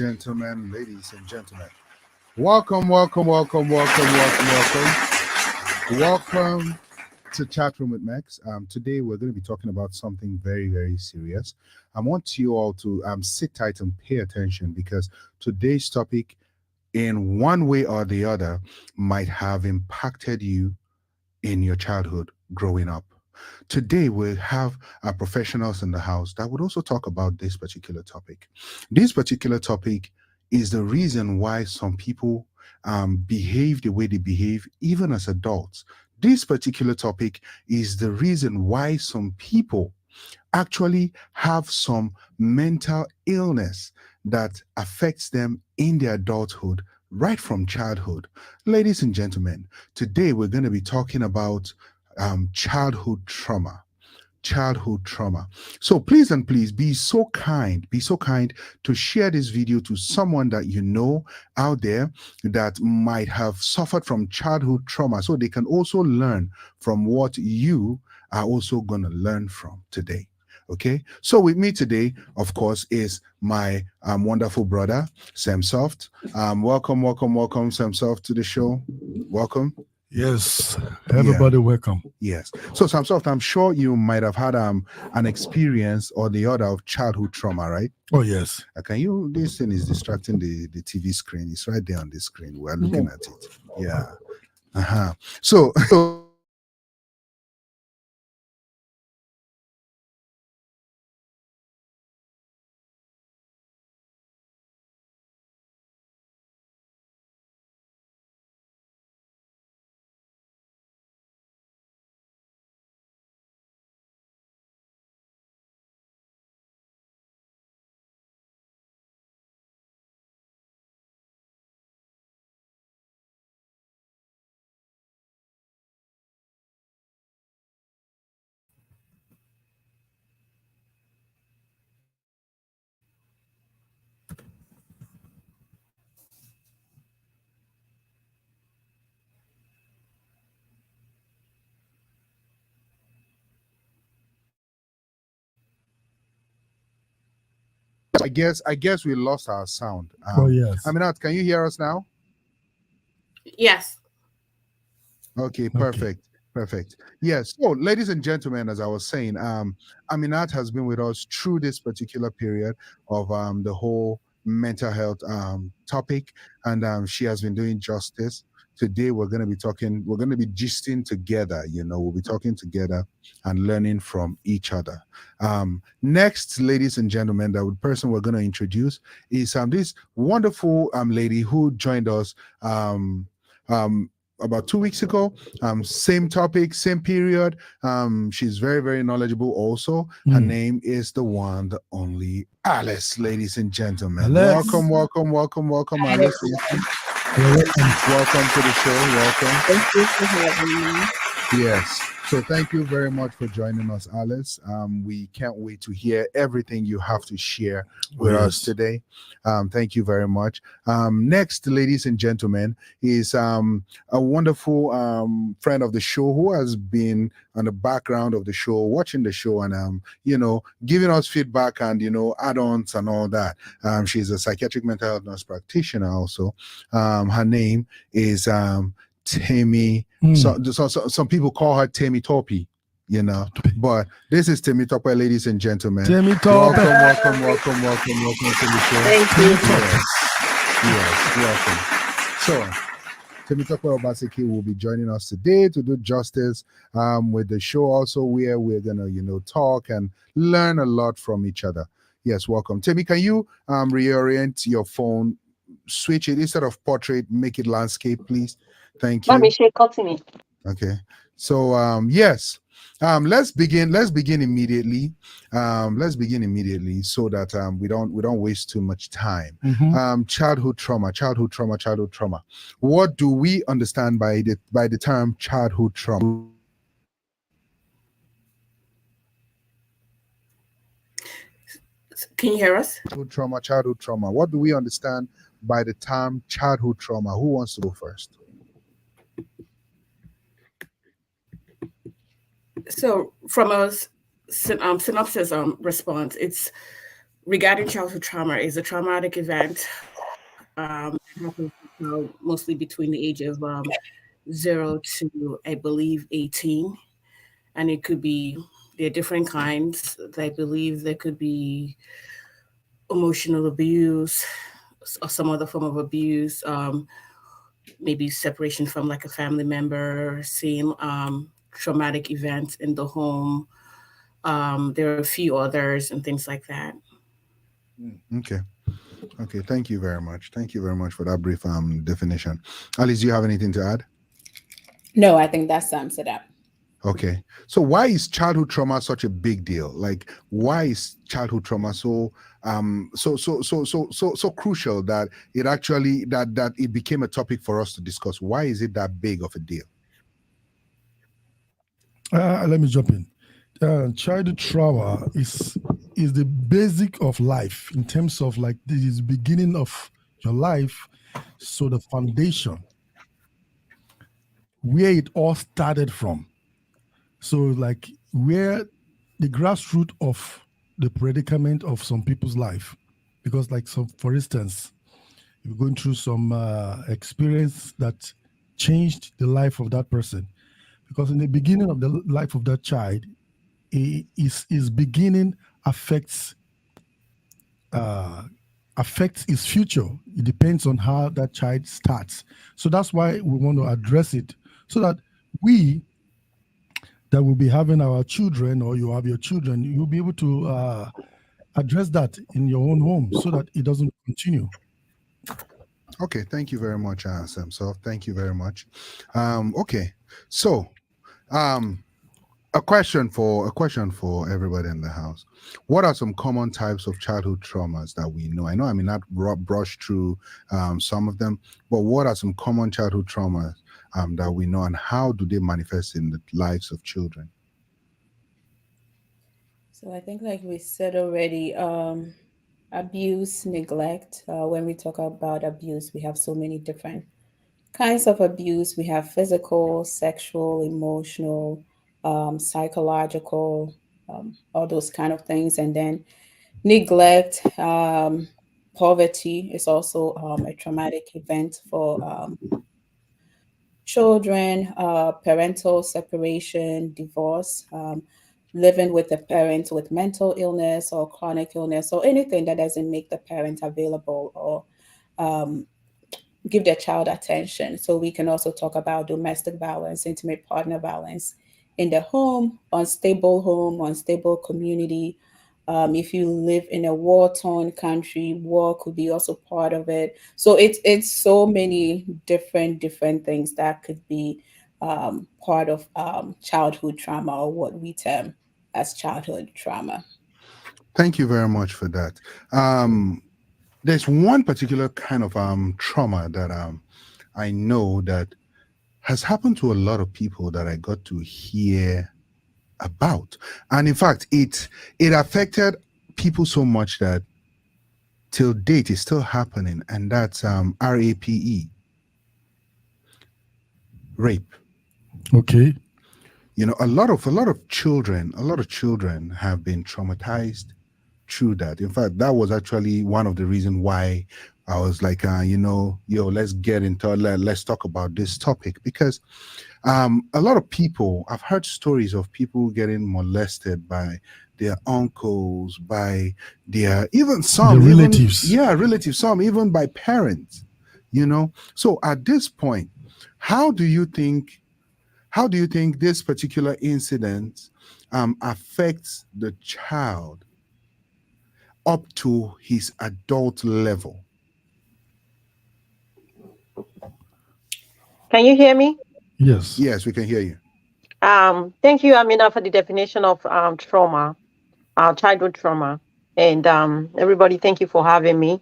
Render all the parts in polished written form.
gentlemen, welcome, welcome to Chat Room with Max. Today we're going to be talking about something very, very serious. I want you all to sit tight and pay attention because today's topic, in one way or the other, might have impacted you in your childhood growing up. Today, we have our professionals in the house that would also talk about this particular topic. This particular topic is the reason why some people behave the way they behave, even as adults. This particular topic is the reason why some people actually have some mental illness that affects them in their adulthood right from childhood. Ladies and gentlemen, today we're going to be talking about childhood trauma. Childhood trauma. So please and please be so kind to share this video to someone that you know out there that might have suffered from childhood trauma so they can also learn from what you are also going to learn from today. Okay, so with me today, of course, is my wonderful brother, Sam Soft. Welcome, Sam Soft, to the show. Welcome. Yes, everybody welcome. Yes. So, Sam Soft, I'm sure you might have had an experience or the other of childhood trauma, right? Oh, yes. Can you, this thing is distracting the TV screen. It's right there on the screen. We're looking at it. Yeah. So I guess we lost our sound. Oh, yes. Aminat, can you hear us now? Yes. Okay, perfect. Yes. So, ladies and gentlemen, as I was saying, Aminat has been with us through this particular period of the whole mental health topic, and she has been doing justice. Today, we're going to be gisting together. We'll be talking together and learning from each other. Next, ladies and gentlemen, the person we're going to introduce is this wonderful lady who joined us about 2 weeks ago. Same topic, same period. She's very, very knowledgeable also. Her name is the one, the only Alice, ladies and gentlemen. Alice. Welcome, Alice. Welcome to the show. Welcome. Thank you for having me. Yes. So thank you very much for joining us, Alice. We can't wait to hear everything you have to share with us today. Thank you very much. Next, ladies and gentlemen, is a wonderful friend of the show who has been on the background of the show, watching the show, and giving us feedback and add-ons and all that. She's a psychiatric mental health nurse practitioner also. Her name is Temi. So some people call her Temi Topi, but this is Temi Topi, ladies and gentlemen. Temi Topi. Welcome to the show. Thank you. Yes, welcome. So, Temi Topi Obaseki will be joining us today to do justice with the show also, where we're gonna talk and learn a lot from each other. Yes, welcome. Temi, can you reorient your phone, switch it instead of portrait, make it landscape, please? Thank you. Okay. So yes. Let's begin immediately. So that we don't waste too much time. Childhood trauma. What do we understand by the term childhood trauma? Can you hear us? Childhood trauma. What do we understand by the term childhood trauma? Who wants to go first? So from a synopsis response, it's regarding childhood trauma, is a traumatic event that happens mostly between the age of 0 to, I believe, 18. And it could be, there are different kinds. I believe there could be emotional abuse or some other form of abuse, maybe separation from like a family member, seeing traumatic events in the home. There are a few others and things like that. Okay. Okay. Thank you very much. Thank you very much for that brief definition. Alice, do you have anything to add? No, I think that sums it up. Okay. So why is childhood trauma such a big deal? Like, why is childhood trauma so crucial that it actually that it became a topic for us to discuss? Why is it that big of a deal? Let me jump in. Childhood trauma is the basic of life in terms of like this is beginning of your life, so the foundation where it all started from. So like where the grassroots of the predicament of some people's life, because like some, for instance, you're going through some experience that changed the life of that person, because in the beginning of the life of that child, his beginning affects his future. It depends on how that child starts. So that's why we want to address it, so that we that will be having our children, or you have your children, you'll be able to address that in your own home so that it doesn't continue. Okay, thank you very much, Sam. So thank you very much. Okay, so a question for everybody in the house. What are some common types of childhood traumas that we know? I know I may not brush through some of them, but what are some common childhood traumas that we know, and how do they manifest in the lives of children? So I think, like we said already, abuse, neglect. When we talk about abuse, we have so many different kinds of abuse. We have physical, sexual, emotional, psychological, all those kind of things. And then neglect, poverty is also a traumatic event for children, parental separation, divorce, living with a parent with mental illness or chronic illness, or anything that doesn't make the parent available or um, give their child attention. So we can also talk about domestic violence, intimate partner violence in the home, unstable community. If you live in a war-torn country, war could be also part of it. So it's so many different things that could be part of childhood trauma, or what we term as childhood trauma. Thank you very much for that. There's one particular kind of trauma that I know that has happened to a lot of people that I got to hear about, and in fact, it affected people so much that till date is still happening, and that's RAPE, rape. Okay. You know, a lot of children have been traumatized through that. In fact, that was actually one of the reasons why I was like, let's get into let's talk about this topic, because a lot of people, I've heard stories of people getting molested by their uncles, by their even some The relatives. relatives, some even by parents. So at this point, how do you think this particular incident affects the child up to his adult level? Can you hear me? Yes. Yes, we can hear you. Thank you, Amina, for the definition of trauma, childhood trauma. And everybody, thank you for having me.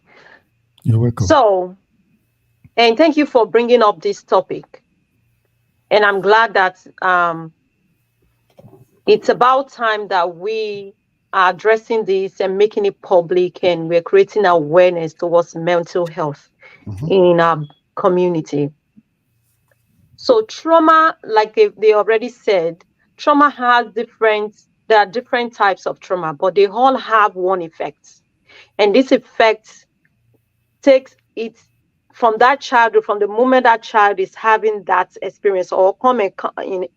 You're welcome. So, and thank you for bringing up this topic. And I'm glad that it's about time that we are addressing this and making it public, and we're creating awareness towards mental health in our community. So trauma, like they already said, trauma there are different types of trauma, but they all have one effect. And this effect takes it from that child, or from the moment that child is having that experience, or and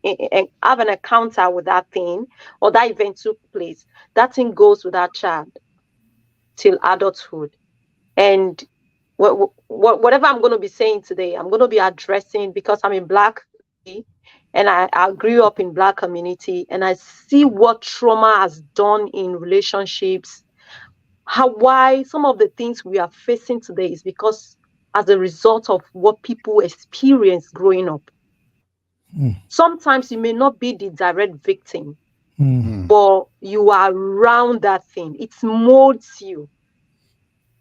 have an encounter with that thing, or that event took place, that thing goes with that child till adulthood. And whatever I'm going to be saying today, I'm going to be addressing, because I'm in Black and I grew up in Black community, and I see what trauma has done in relationships. Why some of the things we are facing today is because as a result of what people experience growing up. Sometimes you may not be the direct victim, but you are around that thing. It molds you.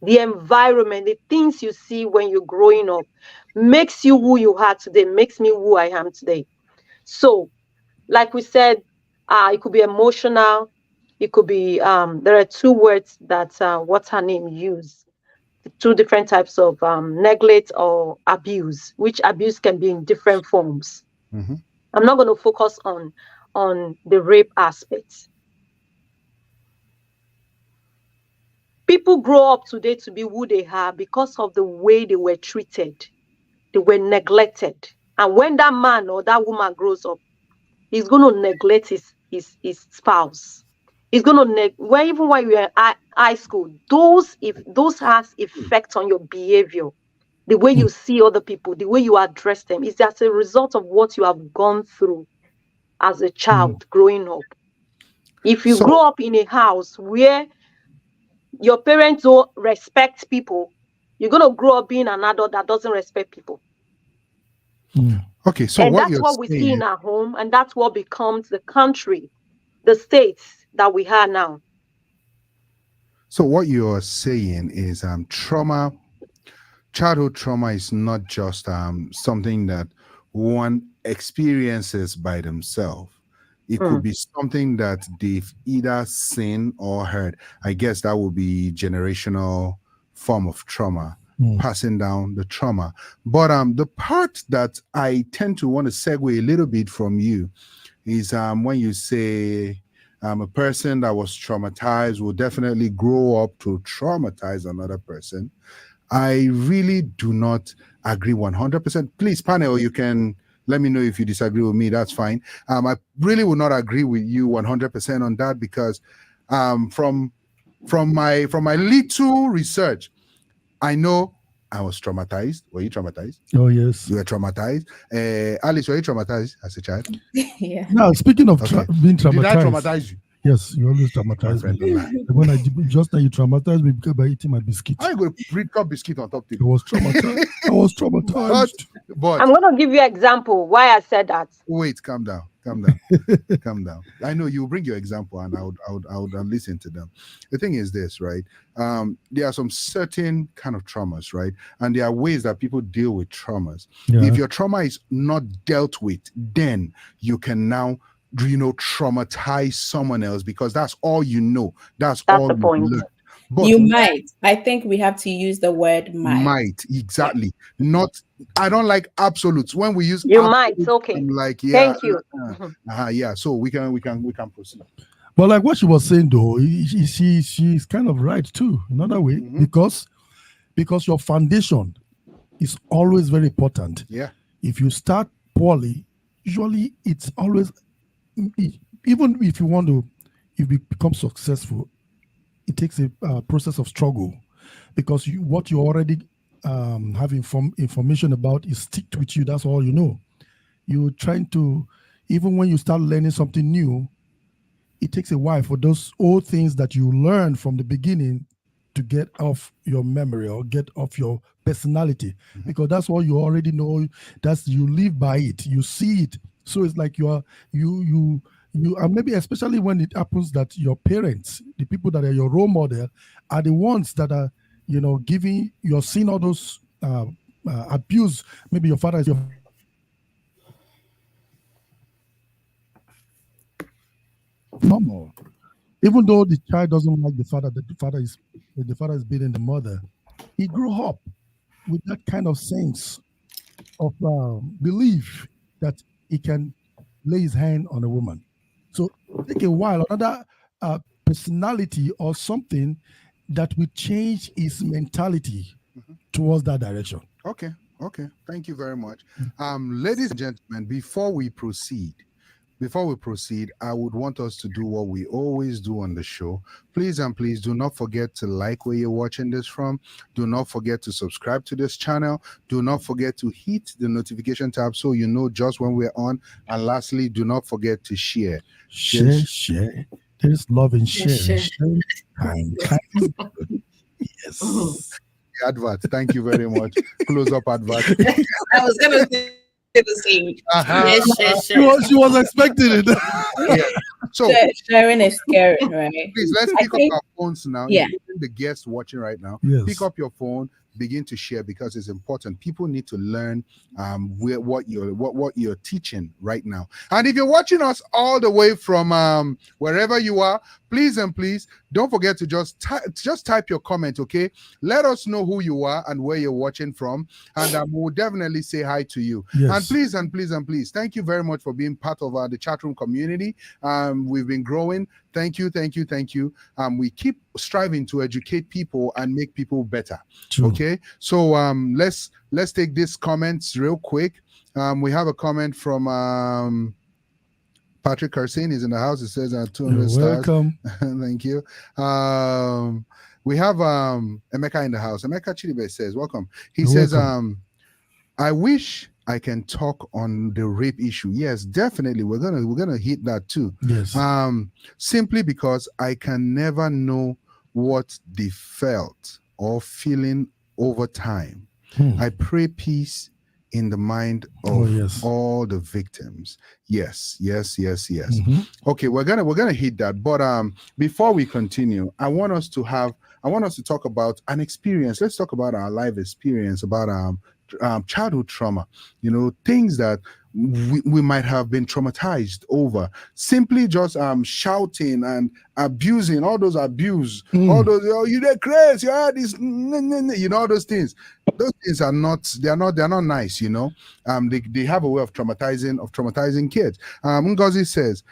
The environment, the things you see when you're growing up makes you who you are today, makes me who I am today. So, like we said, it could be emotional. It could be, there are two words that what's her name used. Two different types of neglect or abuse, which abuse can be in different forms. I'm not going to focus on the rape aspect. People grow up today to be who they are because of the way they were treated. They were neglected. And when that man or that woman grows up, he's going to neglect his spouse. He's going to even when you're in high school, those has effect on your behavior. The way you see other people, the way you address them, is as a result of what you have gone through as a child growing up. If you grow up in a house where your parents don't respect people, you're going to grow up being an adult that doesn't respect people. Okay, so and that's what we see in our home, and that's what becomes the country, the states that we have now. So what you're saying is childhood trauma is not just something that one experiences by themselves. It could be something that they've either seen or heard. I guess that would be generational form of trauma, passing down the trauma. But the part that I tend to want to segue a little bit from you is when you say a person that was traumatized will definitely grow up to traumatize another person. I really do not agree 100%. Please, panel, you can let me know if you disagree with me. That's fine. I really would not agree with you 100% on that, because from my little research, I know I was traumatized. Were you traumatized? Oh, yes. You were traumatized. Alice, were you traumatized as a child? Yeah. Now, speaking of being traumatized. Did I traumatize you? Yes, you always traumatize me. When I just now you traumatized me because by eating my biscuit. I go read cup biscuit on top table. I was traumatized. I was traumatized. But I'm going to give you an example why I said that. Wait, calm down. Calm down. I know you bring your example, and I would listen to them. The thing is this, right? There are some certain kind of traumas, right? And there are ways that people deal with traumas. Yeah. If your trauma is not dealt with, then you can now traumatize someone else, because that's all you know. That's all the point. learn. But you might. I think we have to use the word might. Exactly. Yeah. Not. I don't like absolutes. When we use you might. Okay. I'm like, yeah. Thank you. Yeah. So we can proceed. But like what she was saying though, she's kind of right too. Another way, because your foundation is always very important. Yeah. If you start poorly, usually it's always, even if you become successful, it takes a process of struggle, because what you already have information about is sticked with you. That's all you know. You're trying to, even when you start learning something new, it takes a while for those old things that you learned from the beginning to get off your memory or get off your personality, because that's all you already know. That's, you live by it, you see it. So it's like you and maybe especially when it happens that your parents, the people that are your role model, are the ones that are giving, you're seeing all those abuse. Maybe your father is your normal, even though the child doesn't like the father, that the father is beating the mother. He grew up with that kind of sense of belief that he can lay his hand on a woman. So take a while, another personality or something that will change his mentality towards that direction. Okay. Thank you very much. Ladies and gentlemen, before we proceed, I would want us to do what we always do on the show. Please and please do not forget to like where you're watching this from. Do not forget to subscribe to this channel. Do not forget to hit the notification tab so you know just when we're on. And lastly, do not forget to share. Share. There's love in share. Share. Kind is good. Yes. Advert. Thank you very much. Close up advert. I was gonna say the same. Yes. She was expecting it. Yeah. So Sharing is scary, right? please, let's pick up our phones now. Yeah. Including the guests watching right now. Yes. Pick up your phone, begin to share because it's important. People need to learn what you're teaching right now. And if you're watching us all the way from wherever you are, please don't forget to just type your comment, okay? Let us know who you are and where you're watching from, and we'll definitely say hi to you. Yes. And please, thank you very much for being part of the chat room community. We've been growing. Thank you. We keep striving to educate people and make people better. True. Okay, so let's take these comments real quick. We have a comment from Patrick Carson. He's in the house. It says 200 stars. Welcome. Thank you. We have Emeka in the house. Emeka Chidibe says, welcome. He says, I wish I can talk on the rape issue. Yes, definitely. We're gonna hit that too. Yes. Simply because I can never know what they felt or feeling over time. I pray peace in the mind of all the victims. Yes. Okay, we're gonna hit that. But before we continue, I want us to talk about an experience. Let's talk about our life experience, about childhood trauma, things that we might have been traumatized over, simply just shouting and abusing, all those abuse, all those, you did crazy, you had this, all those things. Those things are not nice, they have a way of traumatizing kids. Ngozi says,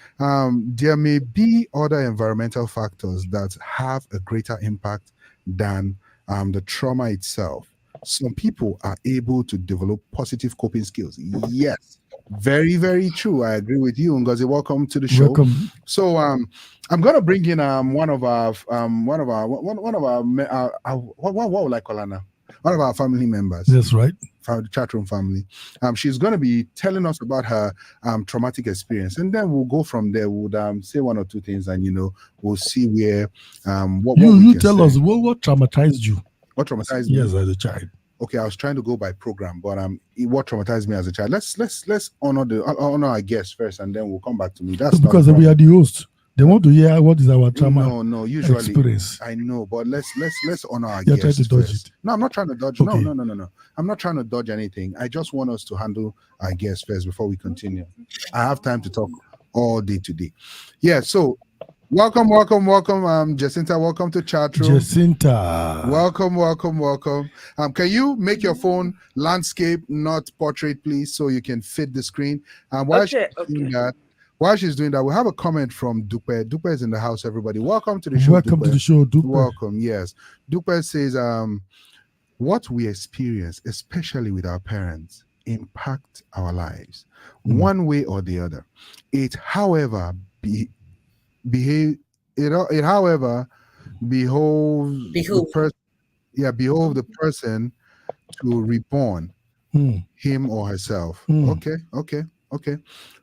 there may be other environmental factors that have a greater impact than the trauma itself. Some people are able to develop positive coping skills. Yes, very, very true. I agree with you, Ngozi. Welcome to the show. Welcome. So I'm gonna bring in one of our what would I call her now? One of our family members. That's right. From the chat room family. She's going to be telling us about her traumatic experience, and then we'll go from there. We'll say one or two things, and we'll see where what you tell us what traumatized you. What traumatized me? Yes, as a child. Okay, I was trying to go by program, but what traumatized me as a child? Let's honor our guests first, and then we'll come back to me. That's because we are the host. They want to hear what is our trauma. No, usually experience. I know, but let's honor our You're guests. Trying to dodge first. it. No, I'm not trying to dodge. Okay. No. I'm not trying to dodge anything. I just want us to handle our guests first before we continue. I have time to talk all day today. Yeah, so welcome, Jacinta. Welcome to chat room. Jacinta. Welcome. Can you make your phone landscape, not portrait, please, so you can fit the screen? While she's doing that, we have a comment from Dupe. Dupe is in the house, everybody. Welcome to the show. Welcome Dupe. to the show, Dupe. Welcome, yes. Dupe says, what we experience, especially with our parents, impact our lives one way or the other. It, however, behoves the person to reborn him or herself. Okay.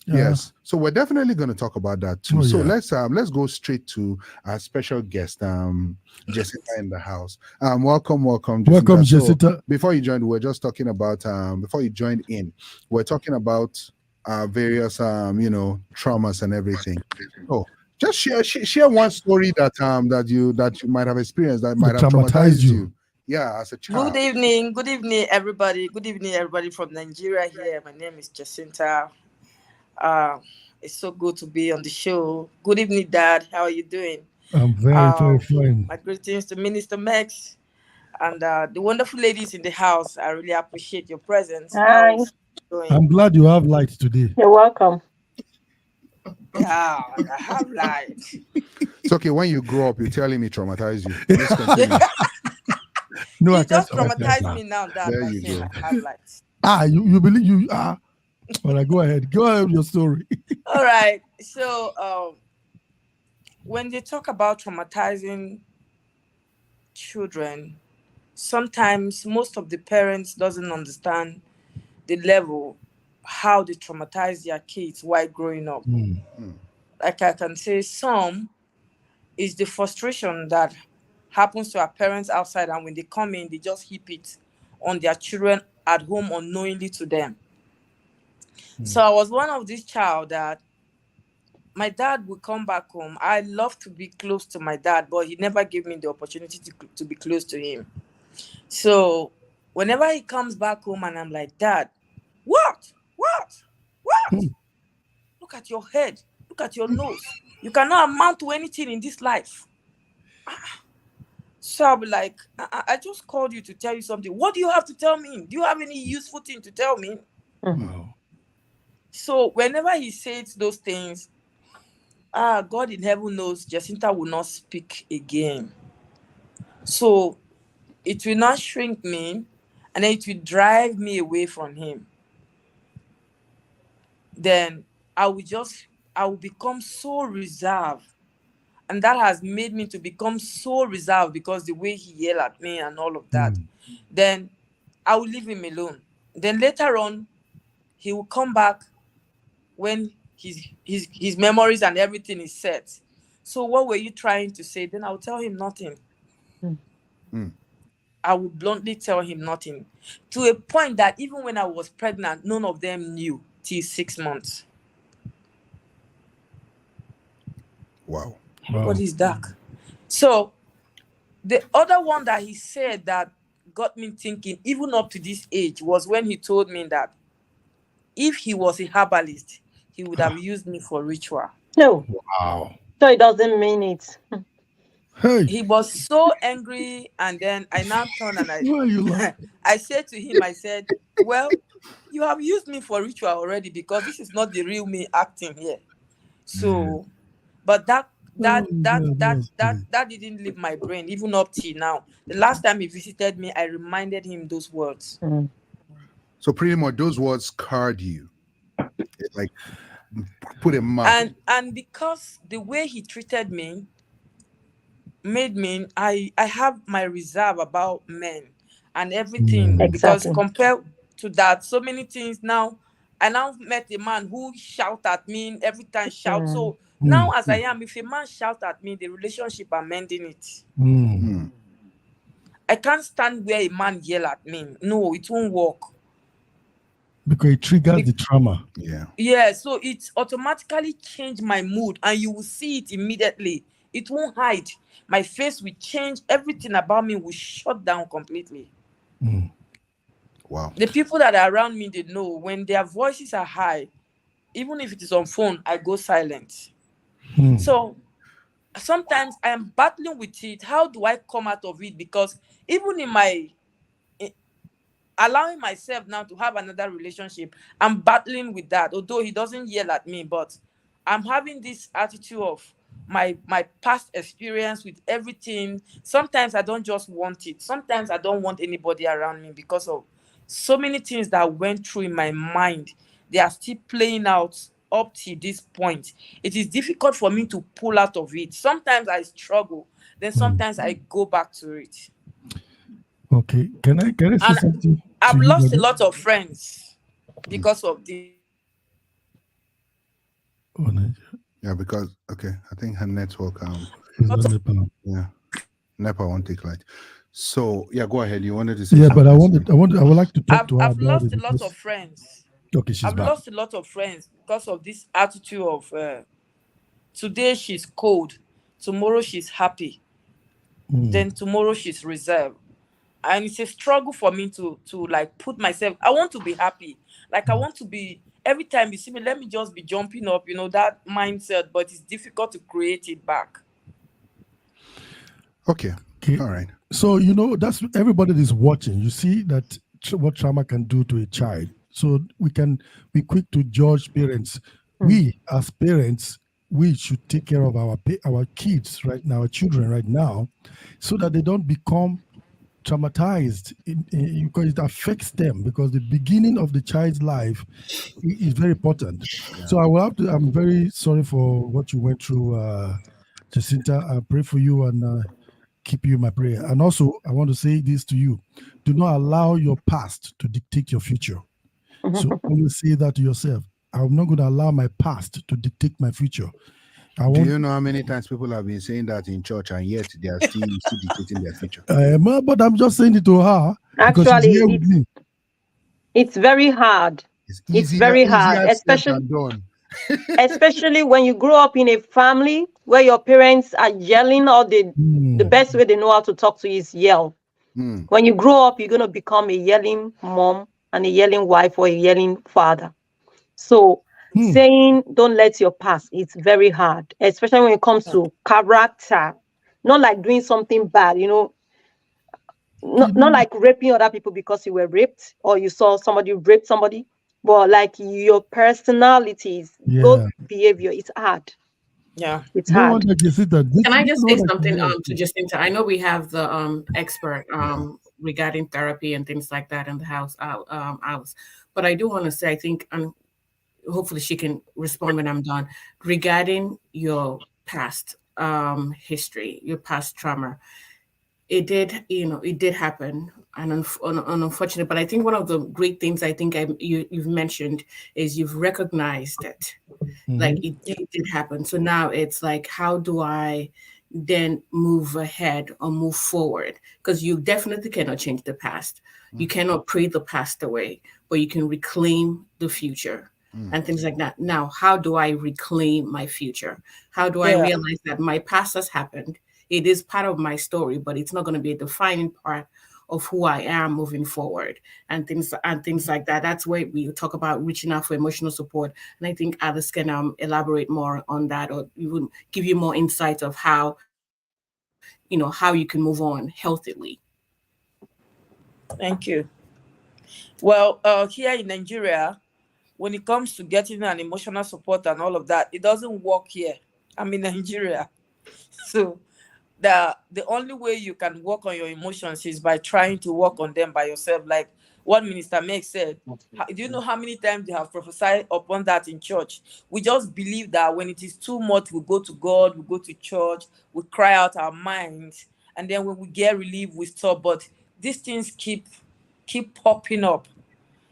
Yes. So we're definitely going to talk about that too. So let's go straight to our special guest, Jessica in the house. Welcome, Jessica. Welcome, Jessica. So before you joined, we're just talking about before you joined in, we're talking about various traumas and everything. Oh, just share one story that you might have experienced that might have traumatized you. Yeah, as a child. Good evening, everybody. Good evening, everybody from Nigeria here. My name is Jacinta. It's so good to be on the show. Good evening, Dad. How are you doing? I'm very fine. My greetings to Minister Max and the wonderful ladies in the house. I really appreciate your presence. Hi. I'm glad you have light today. You're welcome. Yeah, I have lied. It's okay. When you grow up, you're telling me traumatize you. Let's continue. No, I You can't just traumatize traumatized her. me now, Dad, There by you saying go. I have lied. You believe you are. All right, go ahead. Go ahead with your story. All right. So when they talk about traumatizing children, sometimes most of the parents doesn't understand the level how they traumatize their kids while growing up. Like I can say, some is the frustration that happens to our parents outside, and when they come in, they just heap it on their children at home unknowingly to them. So I was one of these child that my dad would come back home. I love to be close to my dad, but he never gave me the opportunity to be close to him. So whenever he comes back home and I'm like, Dad, what? Look at your head. Look at your nose. You cannot amount to anything in this life. So I'll be like, I just called you to tell you something. What do you have to tell me? Do you have any useful thing to tell me? Wow. So whenever he says those things, God in heaven knows Jacinta will not speak again. So it will not shrink me, and then it will drive me away from him. Then I will become so reserved. And that has made me to become so reserved because the way he yelled at me and all of that. Then I will leave him alone. Then later on, he will come back when his memories and everything is set. So what were you trying to say? Then I'll tell him nothing. I would bluntly tell him nothing. To a point that even when I was pregnant, none of them knew till 6 months. Wow. What is dark? So the other one that he said that got me thinking, even up to this age, was when he told me that if he was a herbalist, he would have used me for ritual. No. Wow. So it doesn't mean it. Hey, He was so angry, and then I now turned and why are you laughing? I said to him, I said, well, you have used me for ritual already because this is not the real me acting here. So, but that didn't leave my brain even up till now. The last time he visited me, I reminded him those words. So pretty much those words scarred you. It, like, put a mark. And because the way he treated me made me, I have my reserve about men and everything. Because Exactly. compared to that, so many things now. I now met a man who shout at me every time, shout. So now as I am, if a man shout at me, the relationship, I'm ending it. I can't stand where a man yell at me. No, it won't work. Because it triggers the trauma. Yeah, so it automatically changed my mood, and you will see it immediately. It won't hide. My face will change. Everything about me will shut down completely. Wow. The people that are around me, they know when their voices are high, even if it is on phone, I go silent. So sometimes I am battling with it. How do I come out of it? Because even in my allowing myself now to have another relationship, I'm battling with that. Although he doesn't yell at me, but I'm having this attitude of my past experience with everything. Sometimes I don't just want it. Sometimes I don't want anybody around me because of so many things that went through in my mind. They are still playing out up to this point. It is difficult for me to pull out of it. Sometimes I struggle, then sometimes I go back to it. Okay, can I say something? I've lost a lot of friends because of this. Yeah, because I think her network yeah, NEPA won't take light. So yeah, go ahead. You wanted to say but something? I would like to talk to her. I've lost a lot of friends. Okay, she's back. I've lost a lot of friends because of this attitude of today she's cold, tomorrow she's happy, then tomorrow she's reserved. And it's a struggle for me to like put myself. I want to be happy. Like I want to be, every time you see me, let me just be jumping up, that mindset, but it's difficult to create it back. Okay. All right. So, that's everybody that is watching. You see that what trauma can do to a child. So we can be quick to judge parents. We as parents we should take care of our kids right now, our children right now, so that they don't become traumatized because it affects them, because the beginning of the child's life is very important. So I will have to, I'm very sorry for what you went through, Jacinta. I pray for you and keep you in my prayer. And also, I want to say this to you: do not allow your past to dictate your future. So always say that to yourself: I'm not going to allow my past to dictate my future. Do you know how many times people have been saying that in church, and yet they are still dictating their future? But I'm just saying it to her because she's Actually, here with me. It's very hard. It's very hard, especially when you grow up in a family where your parents are yelling, or the best way they know how to talk to you is yell. When you grow up, you're going to become a yelling mom and a yelling wife or a yelling father. So saying don't let your past, it's very hard, especially when it comes to character. Not like doing something bad, not like raping other people because you were raped or you saw somebody rape somebody, but like your personalities, those behavior, it's hard. Yeah, it's hard. Can I just say something to Jacinta? I know we have the expert regarding therapy and things like that in the house, Alice, but I do want to say, I think, and hopefully she can respond when I'm done, regarding your past history, your past trauma. It did happen, and unfortunate. But I think one of the great things I think you've mentioned is you've recognized it, like it did happen. So now it's like, how do I then move ahead or move forward? Because you definitely cannot change the past. You cannot pray the past away, but you can reclaim the future and things like that. Now, how do I reclaim my future? How do I realize that my past has happened? It is part of my story, but it's not going to be a defining part of who I am moving forward, and things like that. That's where we talk about reaching out for emotional support. And I think Alice can elaborate more on that, or even give you more insight of how you can move on healthily. Thank you. Well, here in Nigeria, when it comes to getting an emotional support and all of that, it doesn't work here. I'm in Nigeria. So the only way you can work on your emotions is by trying to work on them by yourself. Like what Minister Meg said, do you know how many times they have prophesied upon that in church? We just believe that when it is too much, we go to God, we go to church, we cry out our minds, and then when we get relief, we stop. But these things keep popping up.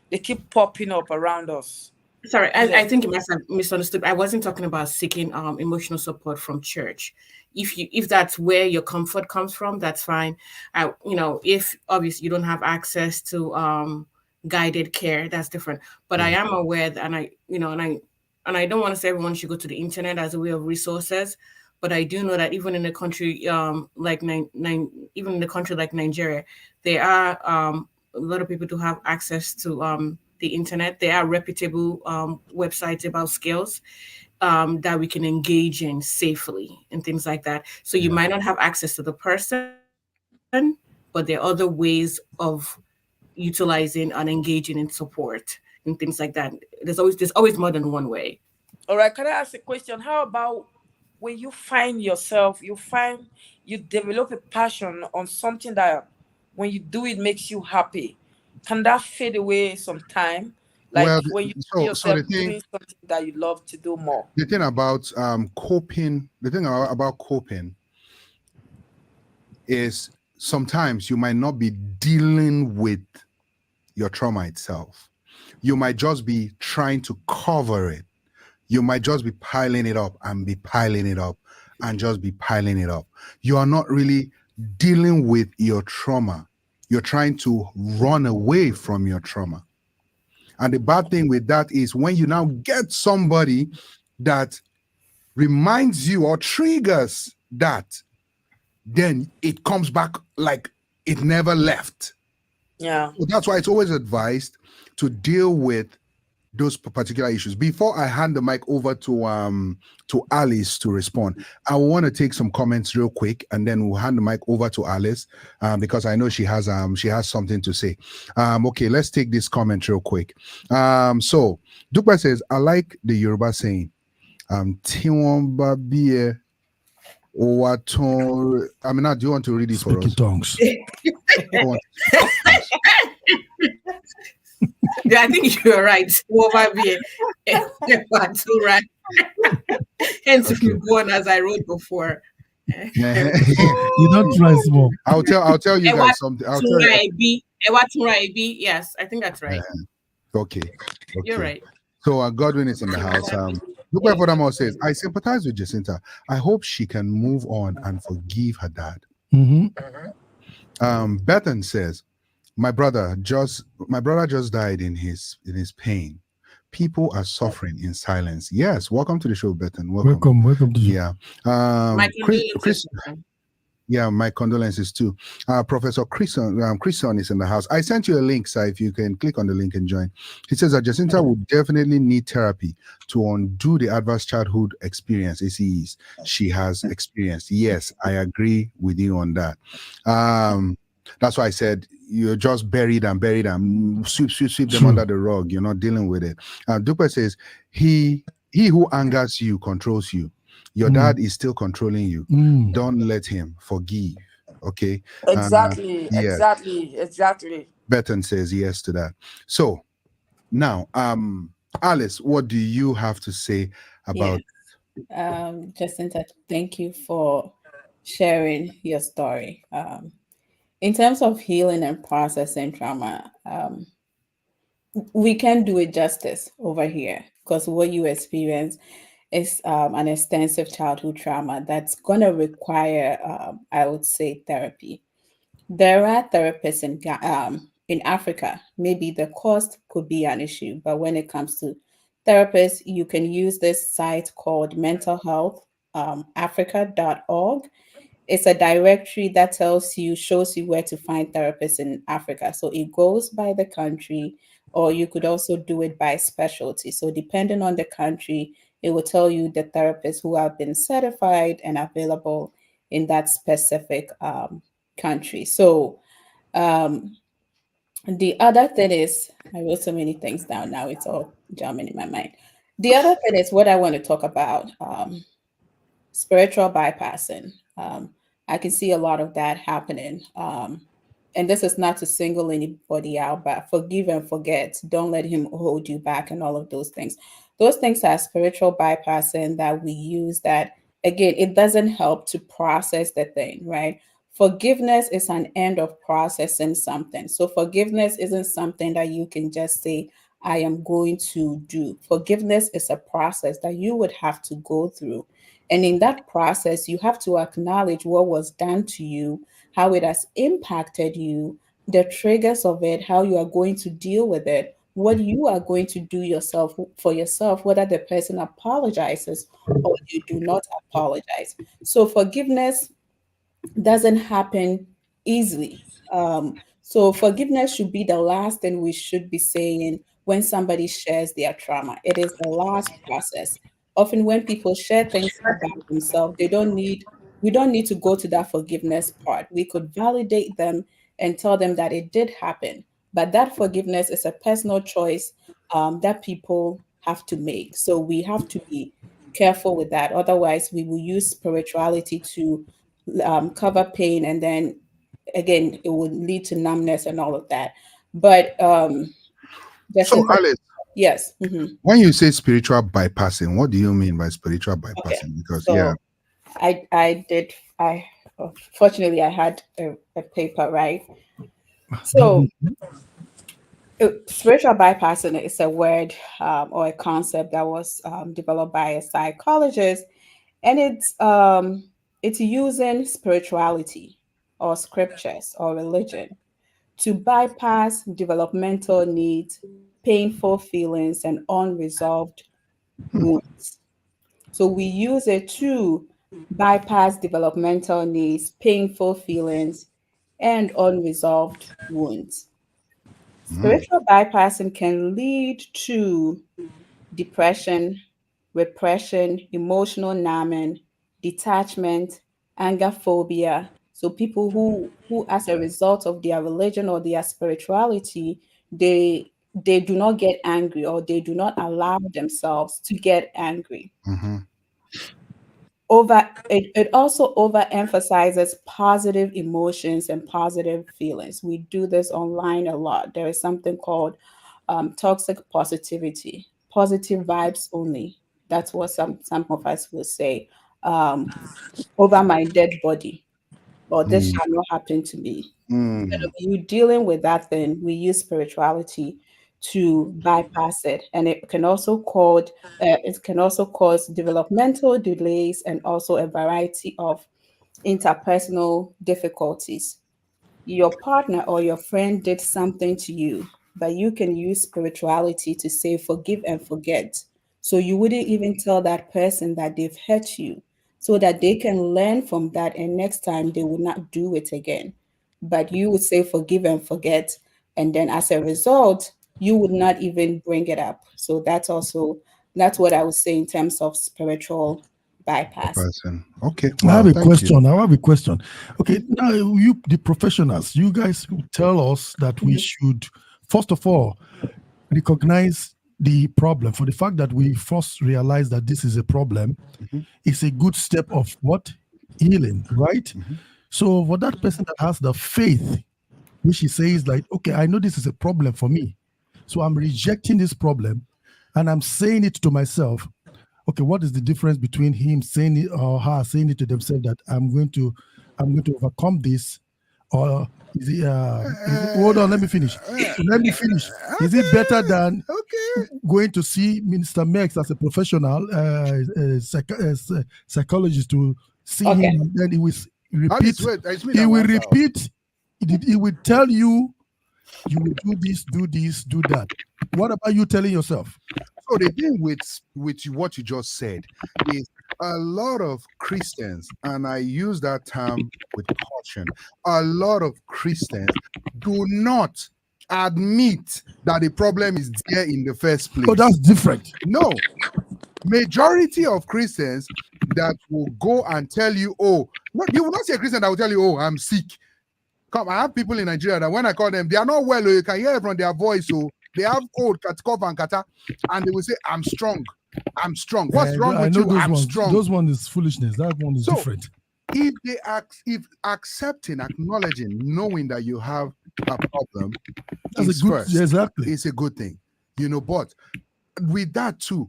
They keep popping up around us. Sorry, I think you must have misunderstood. I wasn't talking about seeking emotional support from church. If that's where your comfort comes from, that's fine. If obviously you don't have access to guided care, that's different. But I am aware that, and I don't want to say everyone should go to the internet as a way of resources, but I do know that even in a country like even in a country like Nigeria, there are a lot of people who have access to the internet. There are reputable websites about skills that we can engage in safely and things like that. So you might not have access to the person, but there are other ways of utilizing and engaging in support and things like that. There's always more than one way. All right, can I ask a question? How about when you find yourself, you develop a passion on something that when you do it makes you happy? Can that fade away sometime? Like when you see yourself doing something that you love to do more. The thing about coping is sometimes you might not be dealing with your trauma itself. You might just be trying to cover it. You might just be piling it up and be piling it up and just be piling it up. You are not really dealing with your trauma. You're trying to run away from your trauma. And the bad thing with that is when you now get somebody that reminds you or triggers that, then it comes back like it never left. Yeah. So that's why it's always advised to deal with those particular issues. Before I hand the mic over to Alice to respond, I want to take some comments real quick, and then we'll hand the mic over to Alice because I know she has something to say. Okay, let's take this comment real quick. So Dupa says, I like the Yoruba saying, Tiwamba Bie Owaton. Amina, do you want to read it for Speaking us? tongues. Go on. Yeah, I think you're right. Over here. Right. Hence, if you go on as I wrote before. You don't try small. I'll tell you guys something. I'll tell you. Yes, I think that's right. Okay. You're right. So Godwin is in the house. Look what Furthermore says. I sympathize with Jacinta. I hope she can move on and forgive her dad. Bethan says, my brother just died in his pain. People are suffering in silence. Yes, welcome to the show, Bethan. Welcome to yeah. My Chris, yeah, my condolences too. Professor Chrison is in the house. I sent you a link, sir, if you can click on the link and join. He says that Jacinta would definitely need therapy to undo the adverse childhood experience, ACEs, she has experienced. Yes, I agree with you on that. That's why I said you're just buried and sweep them under the rug. You're not dealing with it. Duper says, he who angers you controls you. Your dad is still controlling you. Don't let him. Forgive. Okay. Exactly. Yes. Exactly. Bethan says yes to that. So now, Alice, what do you have to say about? Jacinta, thank you for sharing your story. In terms of healing and processing trauma, we can do it justice over here because what you experience is an extensive childhood trauma that's going to require, I would say, therapy. There are therapists in Africa. Maybe the cost could be an issue, but when it comes to therapists, you can use this site called mentalhealthafrica.org. It's a directory that shows you where to find therapists in Africa. So it goes by the country, or you could also do it by specialty. So depending on the country, it will tell you the therapists who have been certified and available in that specific country. So the other thing is, I wrote so many things down now, it's all jamming in my mind. The other thing is what I want to talk about, spiritual bypassing. I can see a lot of that happening. And this is not to single anybody out, but forgive and forget. Don't let him hold you back and all of those things. Those things are spiritual bypassing that we use that, again, it doesn't help to process the thing, right? Forgiveness is an end of processing something. So forgiveness isn't something that you can just say, I am going to do. Forgiveness is a process that you would have to go through. And in that process, you have to acknowledge what was done to you, how it has impacted you, the triggers of it, how you are going to deal with it, what you are going to do yourself for yourself, whether the person apologizes or you do not apologize. So forgiveness doesn't happen easily. So forgiveness should be the last thing we should be saying when somebody shares their trauma. It is the last process. Often when people share things about themselves, we don't need to go to that forgiveness part. We could validate them and tell them that it did happen. But that forgiveness is a personal choice that people have to make. So we have to be careful with that. Otherwise, we will use spirituality to cover pain, and then again it would lead to numbness and all of that. But So Alice, yes. When you say spiritual bypassing, what do you mean by spiritual bypassing? Okay. Because So I fortunately I had a paper, right? So spiritual bypassing is a word or a concept that was developed by a psychologist, and it's using spirituality or scriptures or religion to bypass developmental needs, painful feelings, and unresolved wounds. So we use it to bypass developmental needs, painful feelings, and unresolved wounds. Spiritual bypassing can lead to depression, repression, emotional numbing, detachment, anger phobia. So people who as a result of their religion or their spirituality, they they do not get angry, or they do not allow themselves to get angry. It also overemphasizes positive emotions and positive feelings. We do this online a lot. There is something called toxic positivity, positive vibes only. That's what some of us will say. Over my dead body, or this shall not happen to me. Instead of you dealing with that thing, we use spirituality to bypass it, and it can also cause developmental delays and also a variety of interpersonal difficulties. Your partner or your friend did something to you, but you can use spirituality to say forgive and forget. So you wouldn't even tell that person that they've hurt you, so that they can learn from that and next time they will not do it again. But you would say forgive and forget, and then as a result, you would not even bring it up. So that's what I would say in terms of spiritual bypass. Okay. I have a thank question. you. I have a question. Okay, now you, the professionals, you guys tell us that we should, first of all, recognize the problem. For the fact that we first realize that this is a problem, is a good step of what? Healing, right? So for that person that has the faith, which he says like, okay, I know this is a problem for me, so I'm rejecting this problem, and I'm saying it to myself. Okay, what is the difference between him saying it or her saying it to themselves that I'm going to overcome this, or is it, hold on, let me finish. Is it better than going to see Minister Mex as a professional psychologist to see him, and then he will repeat, he will tell you, you will do this, do that. What about you telling yourself? So the thing with what you just said is a lot of Christians, and I use that term with caution, a lot of Christians do not admit that the problem is there in the first place. Oh, that's different. No. Majority of Christians that will go and tell you, oh, no, you will not see a Christian that will tell you, oh, I'm sick. Come, I have people in Nigeria that when I call them, they are not well, you can hear it from their voice, so they have cold, cough and kata, and they will say, I'm strong. What's wrong with you? I'm strong. Those one is foolishness. That one is different. If accepting, acknowledging, knowing that you have a problem is first, exactly, it's a good thing, but with that too,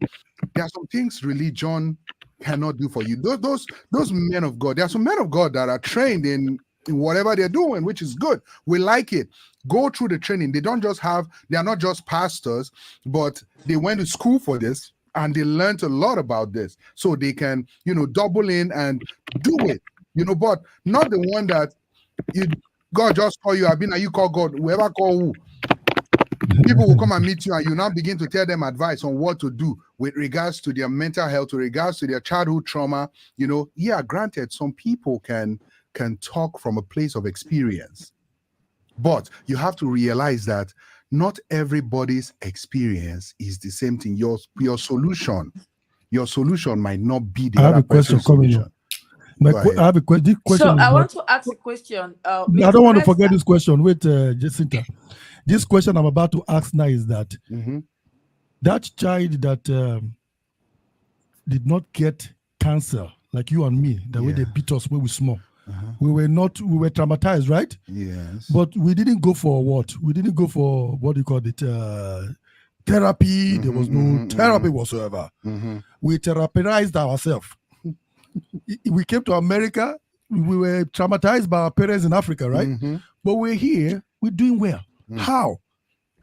there are some things religion cannot do for you. Those men of God, there are some men of God that are trained in whatever they're doing, which is good. We like it. Go through the training. They are not just pastors, but they went to school for this and they learned a lot about this. So they can, double in and do it. But not the one that God just call you, you call God, whoever call who. People will come and meet you and you now begin to tell them advice on what to do with regards to their mental health, with regards to their childhood trauma. Granted, some people can talk from a place of experience, but you have to realize that not everybody's experience is the same thing. Your solution might not be the other person's solution. I have a question. So I want to ask a question. I don't want to forget this question. Wait, Jacinta. This question I'm about to ask now is that that child that did not get cancer, like you and me, the way they beat us when we were small. We were traumatized, right? Yes. But we didn't go for what? We didn't go for what do you call it? Therapy. There was no therapy whatsoever. We therapized ourselves. We came to America. We were traumatized by our parents in Africa, right? But we're here. We're doing well. How?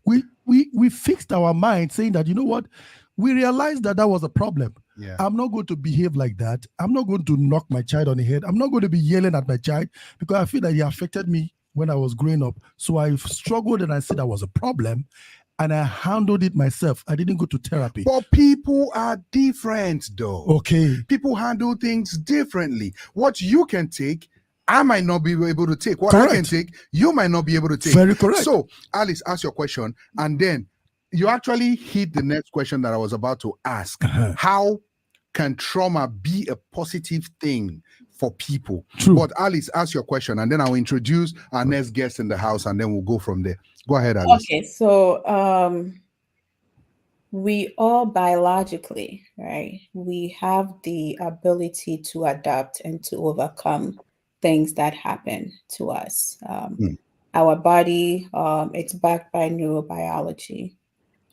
We fixed our mind, saying that, you know what? We realized that was a problem. Yeah. I'm not going to behave like that. I'm not going to knock my child on the head. I'm not going to be yelling at my child because I feel that he affected me when I was growing up. So I struggled and I said that was a problem and I handled it myself. I didn't go to therapy. But people are different though. Okay. People handle things differently. What you can take, I might not be able to take. What Correct. I can take, you might not be able to take. Very correct. So, Alice, ask your question and then you actually hit the next question that I was about to ask. How can trauma be a positive thing for people? True. But Alice, ask your question and then I'll introduce our next guest in the house and then we'll go from there. Go ahead, Alice. Okay, so we all biologically, right? We have the ability to adapt and to overcome things that happen to us. Our body, it's backed by neurobiology.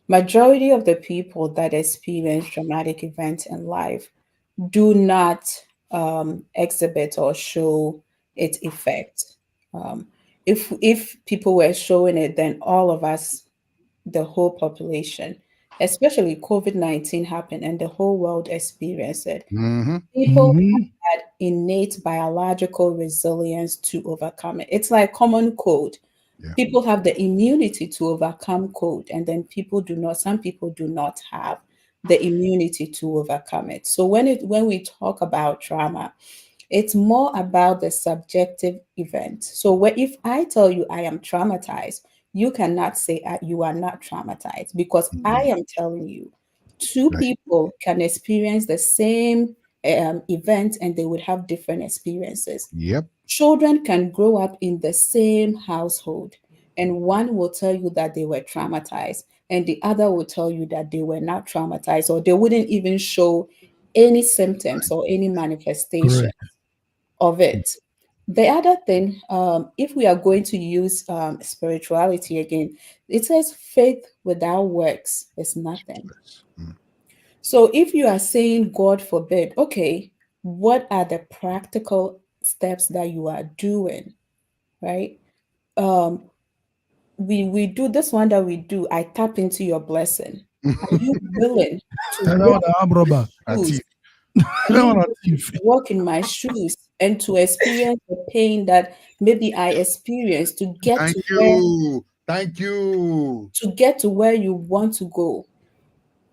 Majority of the people that experience traumatic events in life do not exhibit or show its effect. Um, if people were showing it, then all of us, the whole population, especially COVID-19 happened and the whole world experienced it. Mm-hmm. People had innate biological resilience to overcome it. It's like common cold. Yeah. People have the immunity to overcome cold, and then people do not, some people do not have the immunity to overcome it. So when we talk about trauma, it's more about the subjective event. So if I tell you I am traumatized, you cannot say you are not traumatized, because I am telling you two Right. people can experience the same event and they would have different experiences. Yep. Children can grow up in the same household, and one will tell you that they were traumatized, and the other will tell you that they were not traumatized, or they wouldn't even show any symptoms or any manifestation Correct. of it. The other thing, if we are going to use spirituality again, it says faith without works is nothing. So if you are saying, God forbid, okay, what are the practical steps that you are doing, right? Um, we do this one that we do. I tap into your blessing. Are you willing to I don't walk want to arm robber. A shoes? thief. Are I don't you want willing to thief. to walk in my shoes and to experience the pain that maybe I experienced to get Thank to you. Thank you. where you want to go?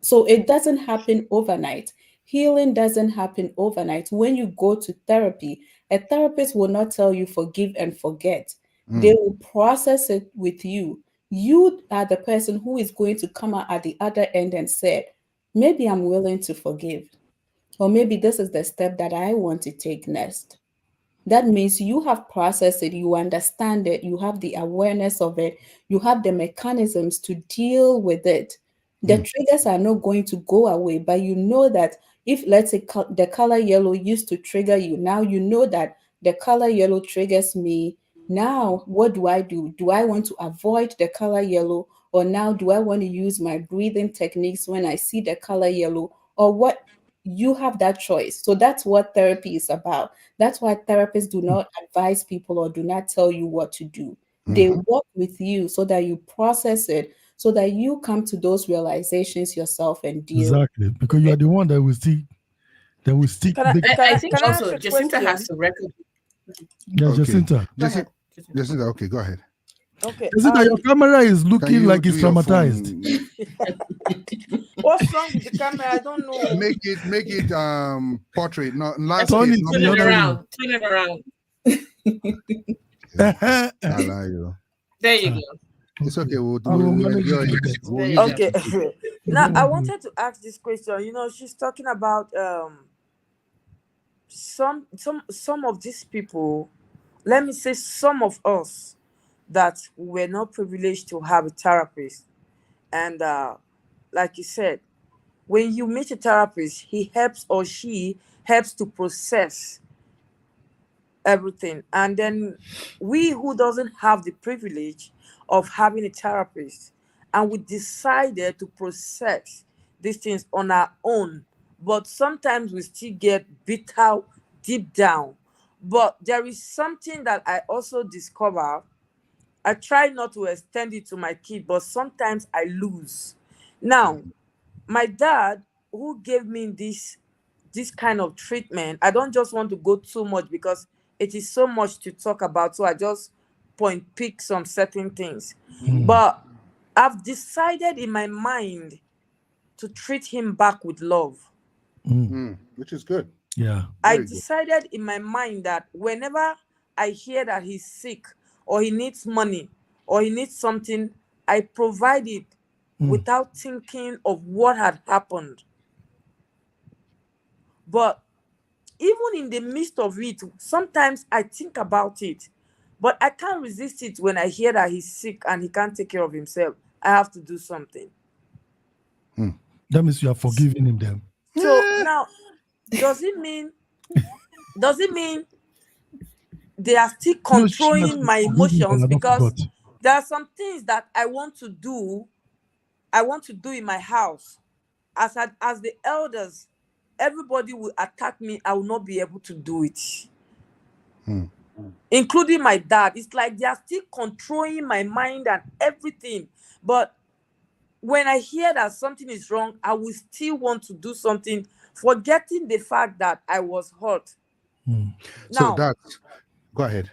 So it doesn't happen overnight. Healing doesn't happen overnight. When you go to therapy, a therapist will not tell you forgive and forget. They will process it with you. You are the person who is going to come out at the other end and say, maybe I'm willing to forgive, or maybe this is the step that I want to take next. That means you have processed it, you understand it, you have the awareness of it, you have the mechanisms to deal with it. The triggers are not going to go away, but you know that if, let's say, the color yellow used to trigger you, now you know that the color yellow triggers me. Now, what do I do? Do I want to avoid the color yellow, or now do I want to use my breathing techniques when I see the color yellow, or what? You have that choice. So that's what therapy is about. That's why therapists do not advise people or do not tell you what to do. They work with you so that you process it, so that you come to those realizations yourself and deal Exactly. Because with you are it. the one that will stick Can I the can I I think can I ask also a Jacinta has question? to record. yeah, Okay. Jacinta. Go ahead. Jacinta, okay, go ahead. Okay. Jacinta, your camera is Can looking you like do it's your traumatized. phone? What's wrong with the camera? I don't know. Make it portrait, not Turn landscape, Turn it not to the it other portrait. way. around. Turn it around. Yeah. I lie you. There you go. It's okay. We'll, I will we'll manage enjoy it like it. that. We'll There use you it. go. Okay. Now I wanted to ask this question. She's talking about some of these people, let me say some of us, that were not privileged to have a therapist. And like you said, when you meet a therapist, he helps or she helps to process everything. And then we who doesn't have the privilege of having a therapist, and we decided to process these things on our own, but sometimes we still get bitter deep down. But there is something that I also discover. I try not to extend it to my kid, but sometimes I lose. Now, my dad, who gave me this kind of treatment, I don't just want to go too much because it is so much to talk about, so I just pick some certain things. But I've decided in my mind to treat him back with love. Which is good. Yeah. I Very good. decided in my mind that whenever I hear that he's sick, or he needs money, or he needs something, I provide it without thinking of what had happened. But even in the midst of it, sometimes I think about it. But I can't resist it when I hear that he's sick and he can't take care of himself. I have to do something. That means you are forgiving him then. So now, does it mean they are still controlling my emotions? Because there are some things that I want to do in my house. As the elders, everybody will attack me. I will not be able to do it. Including my dad. It's like they are still controlling my mind and everything. But when I hear that something is wrong, I will still want to do something, forgetting the fact that I was hurt. So Now, that's go ahead.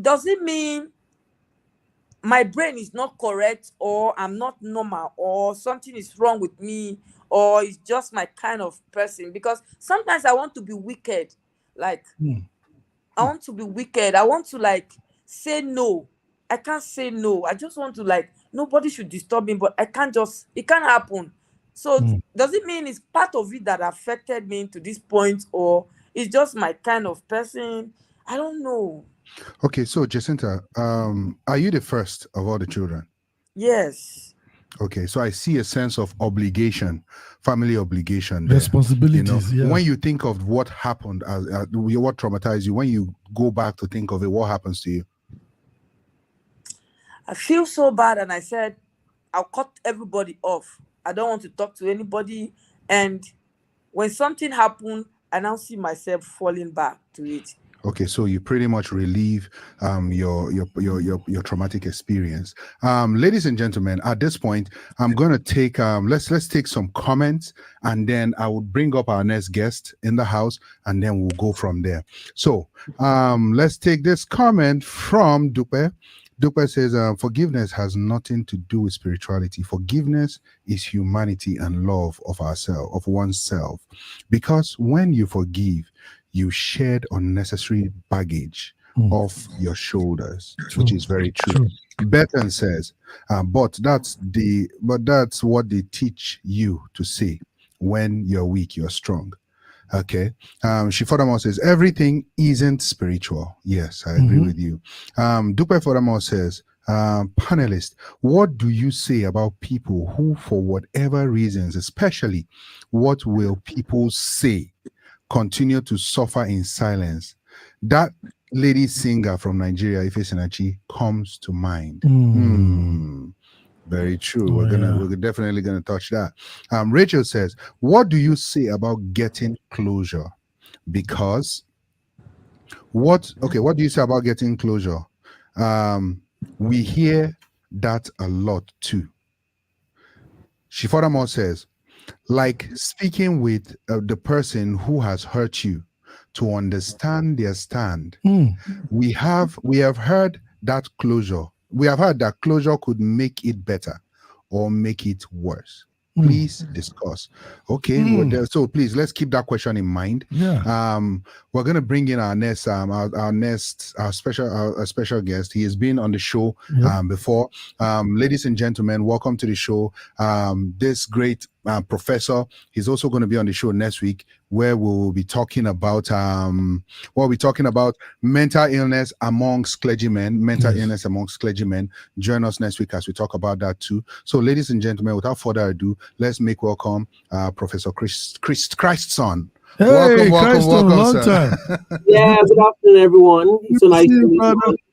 does it mean my brain is not correct, or I'm not normal, or something is wrong with me, or it's just my kind of person? Because sometimes I want to be wicked. Like, I want to be wicked. I want to like say no. I can't say no. I just want to like, nobody should disturb me, but it can't happen. So does it mean it's part of it that affected me to this point, or it's just my kind of person? I don't know. Okay, so Jacinta, are you the first of all the children? Yes. Okay, so I see a sense of obligation, family obligation, there. Responsibilities. You know, when you think of what happened, what traumatized you, when you go back to think of it, what happens to you? I feel so bad, and I said, I'll cut everybody off. I don't want to talk to anybody. And when something happened, I now see myself falling back to it. Okay, so you pretty much relieve your traumatic experience. Ladies and gentlemen, at this point, I'm gonna take let's take some comments, and then I will bring up our next guest in the house, and then we'll go from there. So let's take this comment from Dupe. Dupe says, forgiveness has nothing to do with spirituality. Forgiveness is humanity and love of ourselves, of oneself. Because when you forgive, you shed unnecessary baggage off your shoulders, which is very true. Bethan says, but that's what they teach you to say. When you're weak, you're strong. Okay. She furthermore says, everything isn't spiritual. Yes, I agree with you. Dupe furthermore says, panelist, what do you say about people who, for whatever reasons, especially what will people say, continue to suffer in silence? That lady singer from Nigeria, Ife Sinachi, comes to mind. Very true. We're definitely gonna touch that. Rachel says, what do you say about getting closure? Because what do you say about getting closure? We hear that a lot too. She furthermore says, like speaking with the person who has hurt you to understand their stand. We have heard that closure. We have heard that closure could make it better or make it worse. Please discuss. Okay, so please let's keep that question in mind. We're gonna bring in our next special guest. He has been on the show before. Ladies and gentlemen, welcome to the show. This great professor. He's also going to be on the show next week, where we'll be talking about mental illness amongst clergymen. Illness amongst clergymen. Join us next week as we talk about that too. So, ladies and gentlemen, without further ado, let's make welcome Professor Christson. Hey, welcome, long sir. time. Yeah, good afternoon, everyone. It's so nice to meet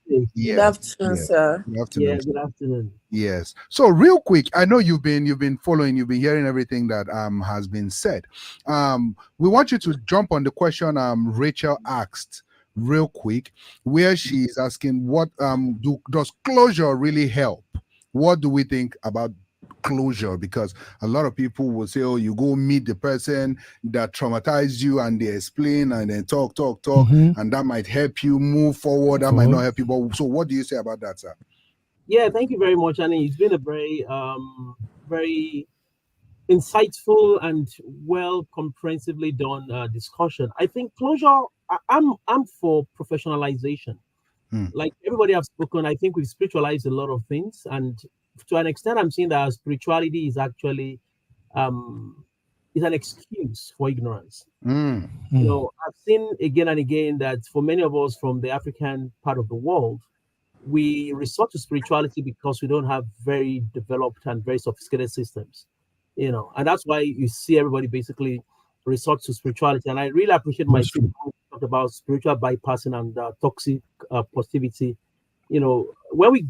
you. Good afternoon, sir. Good afternoon. Yeah, good afternoon. Yes. So real quick, I know you've been following, you've been hearing everything that has been said. We want you to jump on the question Rachel asked real quick, where she's asking, what does closure really help? What do we think about closure? Because a lot of people will say, oh, you go meet the person that traumatized you and they explain and then talk and that might help you move forward, that might not help you. But so what do you say about that, sir? Yeah, thank you very much, Annie. It's been a very very insightful and well comprehensively done discussion. I think closure, I'm for professionalization. Like everybody have spoken, I think we've spiritualized a lot of things, and to an extent I'm seeing that spirituality is actually is an excuse for ignorance. You know, I've seen again and again that for many of us from the African part of the world, we resort to spirituality because we don't have very developed and very sophisticated systems, and that's why you see everybody basically resort to spirituality. And I really appreciate my That's true. talk about spiritual bypassing and toxic positivity. When we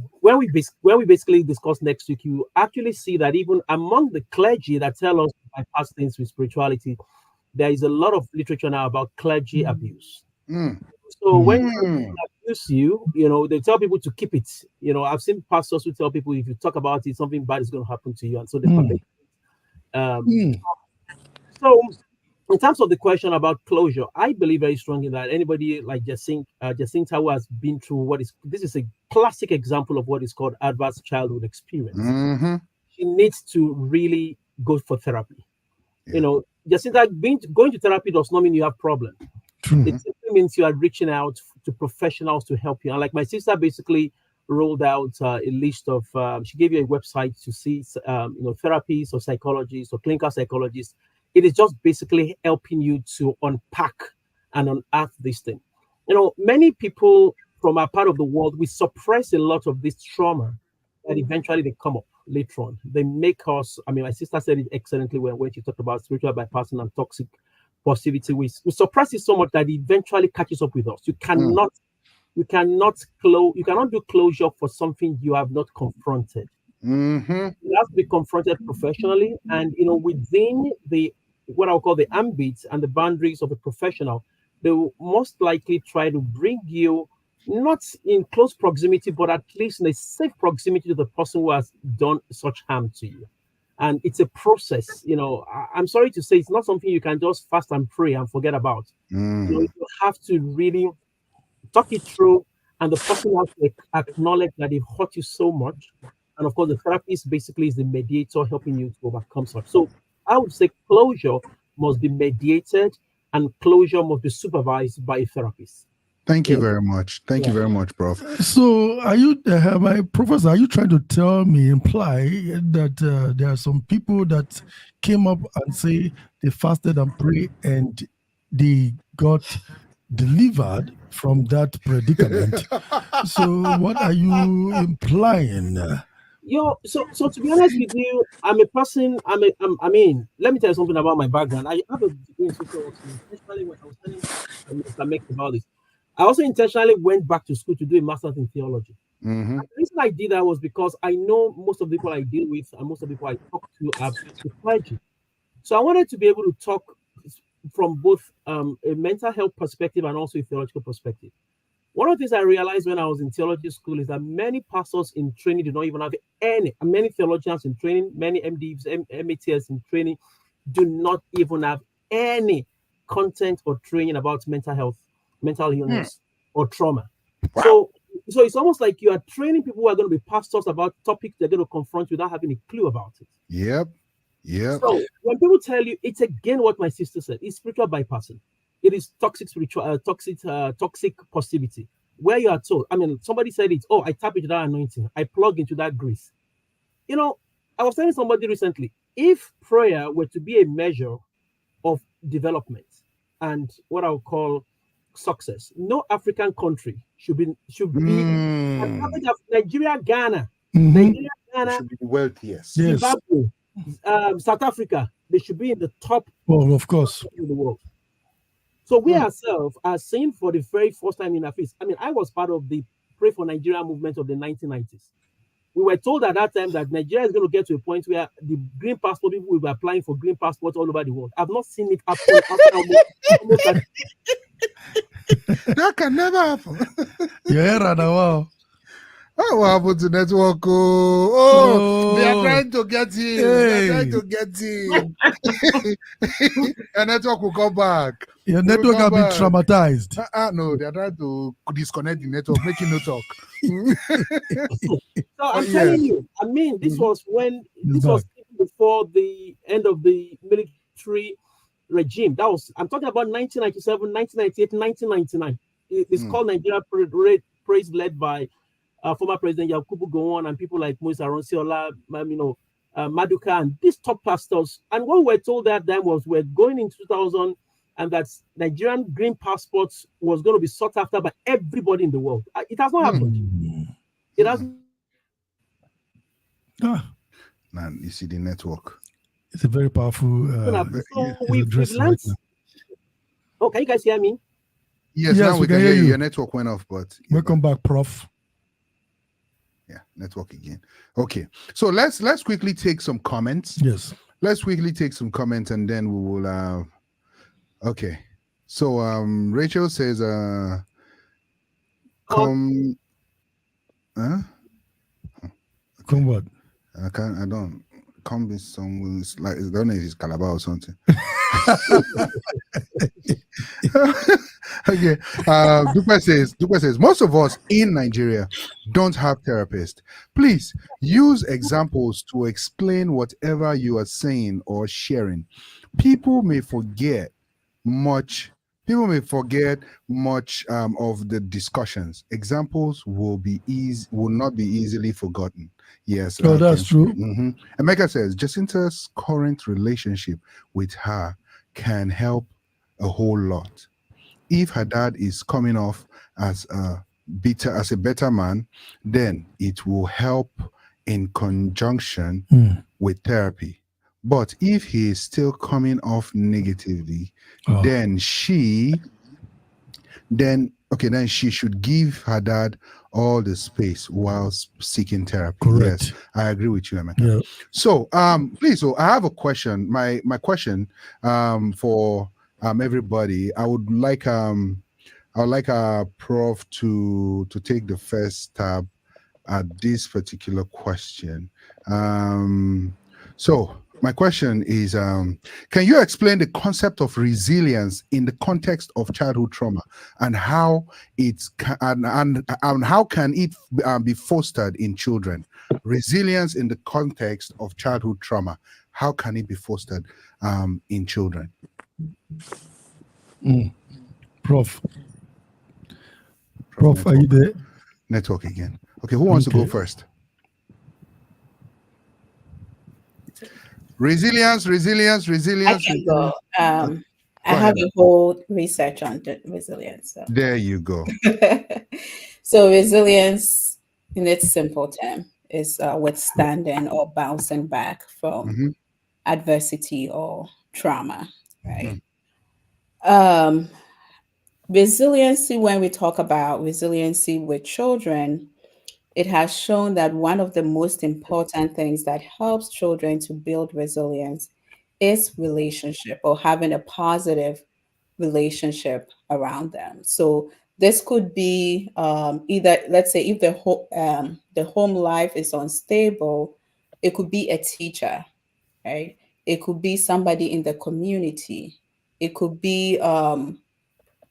basically discuss next week, you actually see that even among the clergy that tell us to bypass things with spirituality, there is a lot of literature now about clergy abuse. So when clergy abuse you, they tell people to keep it. I've seen pastors who tell people if you talk about it, something bad is going to happen to you, and so they protect. So in terms of the question about closure, I believe very strongly that anybody like Jacinta who has been through this is a classic example of what is called adverse childhood experience. She needs to really go for therapy. Jacinta, going to therapy does not mean you have problems. It simply means you are reaching out to professionals to help you. And like my sister basically rolled out a list of, she gave you a website to see, therapists or psychologists or clinical psychologists. It is just basically helping you to unpack and unearth this thing. Many people from our part of the world, we suppress a lot of this trauma that eventually they come up later on. They make us, my sister said it excellently when she talked about spiritual bypassing and toxic positivity. We suppress it so much that it eventually catches up with us. You cannot do closure for something you have not confronted. You have to be confronted professionally, and within what I'll call the ambit and the boundaries of a professional, they will most likely try to bring you not in close proximity, but at least in a safe proximity to the person who has done such harm to you. And it's a process. I'm sorry to say, it's not something you can just fast and pray and forget about. You have to really talk it through, and the person has to acknowledge that they've hurt you so much. And of course, the therapist basically is the mediator helping you to overcome such. So I would say closure must be mediated and closure must be supervised by a therapist. Thank you very much. Thank you very much, Prof. So are you, my professor, are you trying to imply that there are some people that came up and say they fasted and prayed and they got delivered from that predicament? So what are you implying? So to be honest with you, I'm a person. Let me tell you something about my background. I have a degree in social work. Especially when I was telling Mr. Mek about this, I also intentionally went back to school to do a master's in theology. The reason I did that was because I know most of the people I deal with and most of the people I talk to are clergy. So I wanted to be able to talk from both a mental health perspective and also a theological perspective. One of the things I realized when I was in theology school is that many pastors in training do not even have many theologians in training, many MDs, MATs in training do not even have any content or training about mental health, mental illness, or trauma. Wow. So it's almost like you are training people who are going to be pastors about topics they're going to confront without having a clue about it. Yep. So when people tell you, it's again what my sister said, it's spiritual bypassing. It is toxic positivity, where you are told, somebody said it, I tap into that anointing, I plug into that grace. I was telling somebody recently, if prayer were to be a measure of development and what I would call success, no African country should be an average of Nigeria, Ghana, should be the wealthiest. Zimbabwe, South Africa, they should be in the top. Well, of course, in the world. So we ourselves are seeing for the very first time in our face. I was part of the Pray for Nigeria movement of the 1990s. We were told at that time that Nigeria is going to get to a point where the green passport people will be applying for green passports all over the world. I've not seen it happen. That can never happen. Yeah, wow. What happened to network? Oh, they are trying to get in. They're trying to get in. Your network will come back. Your network has been traumatized. No, they are trying to disconnect the network, making no talk. So I'm telling you, this was before the end of the military regime. I'm talking about 1997, 1998, 1999. It's called Nigeria Praise, led by former President Yakubu Gowon and people like Moise Aronsiola, Maduka, and these top pastors. And what we were told that time was we're going in 2000 and that Nigerian green passports was going to be sought after by everybody in the world. It has not happened. It hasn't. Man, you see the network. It's a very powerful. So we've we've learned. Oh, can you guys hear me? Yes, now we can hear you. Your network went off, but welcome back, Prof. Yeah, network again. Okay, so let's quickly take some comments. Yes, let's quickly take some comments, and then we will. Okay, so Rachel says, "Come, huh? Come what? I can't. I don't. Come be some like I don't know if it's Calabar or something." Okay. Dupe says, most of us in Nigeria don't have therapists. Please use examples to explain whatever you are saying or sharing. People may forget much of the discussions. Examples will not be easily forgotten. Yes. Oh, that's true. Emeka says Jacinta's current relationship with her can help a whole lot. If her dad is coming off as a better man, then it will help in conjunction with therapy. But if he is still coming off negatively, then she should give her dad all the space while seeking therapy. Correct. Yes, I agree with you, Emeka. Yeah. So, please, I have a question. My question, for everybody. I would like our prof to take the first stab at this particular question. So my question is, can you explain the concept of resilience in the context of childhood trauma, and how how can it be fostered in children? Resilience in the context of childhood trauma, how can it be fostered in children? Prof, are you there? Network again. Okay, who wants to go first? Resilience. I can go. I have a whole research on resilience. So. There you go. So resilience, in its simple term, is withstanding or bouncing back from adversity or trauma, right? Resiliency, when we talk about resiliency with children, it has shown that one of the most important things that helps children to build resilience is relationship, or having a positive relationship around them. So this could be either, let's say, if the home life is unstable, it could be a teacher, right? It could be somebody in the community. It could be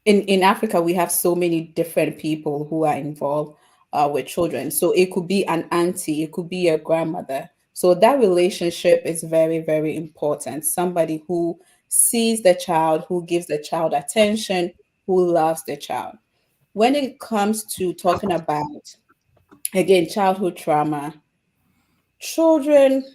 in Africa, we have so many different people who are involved with children. So it could be an auntie, it could be a grandmother. So that relationship is very, very important. Somebody who sees the child, who gives the child attention, who loves the child. When it comes to talking about, again, childhood trauma, children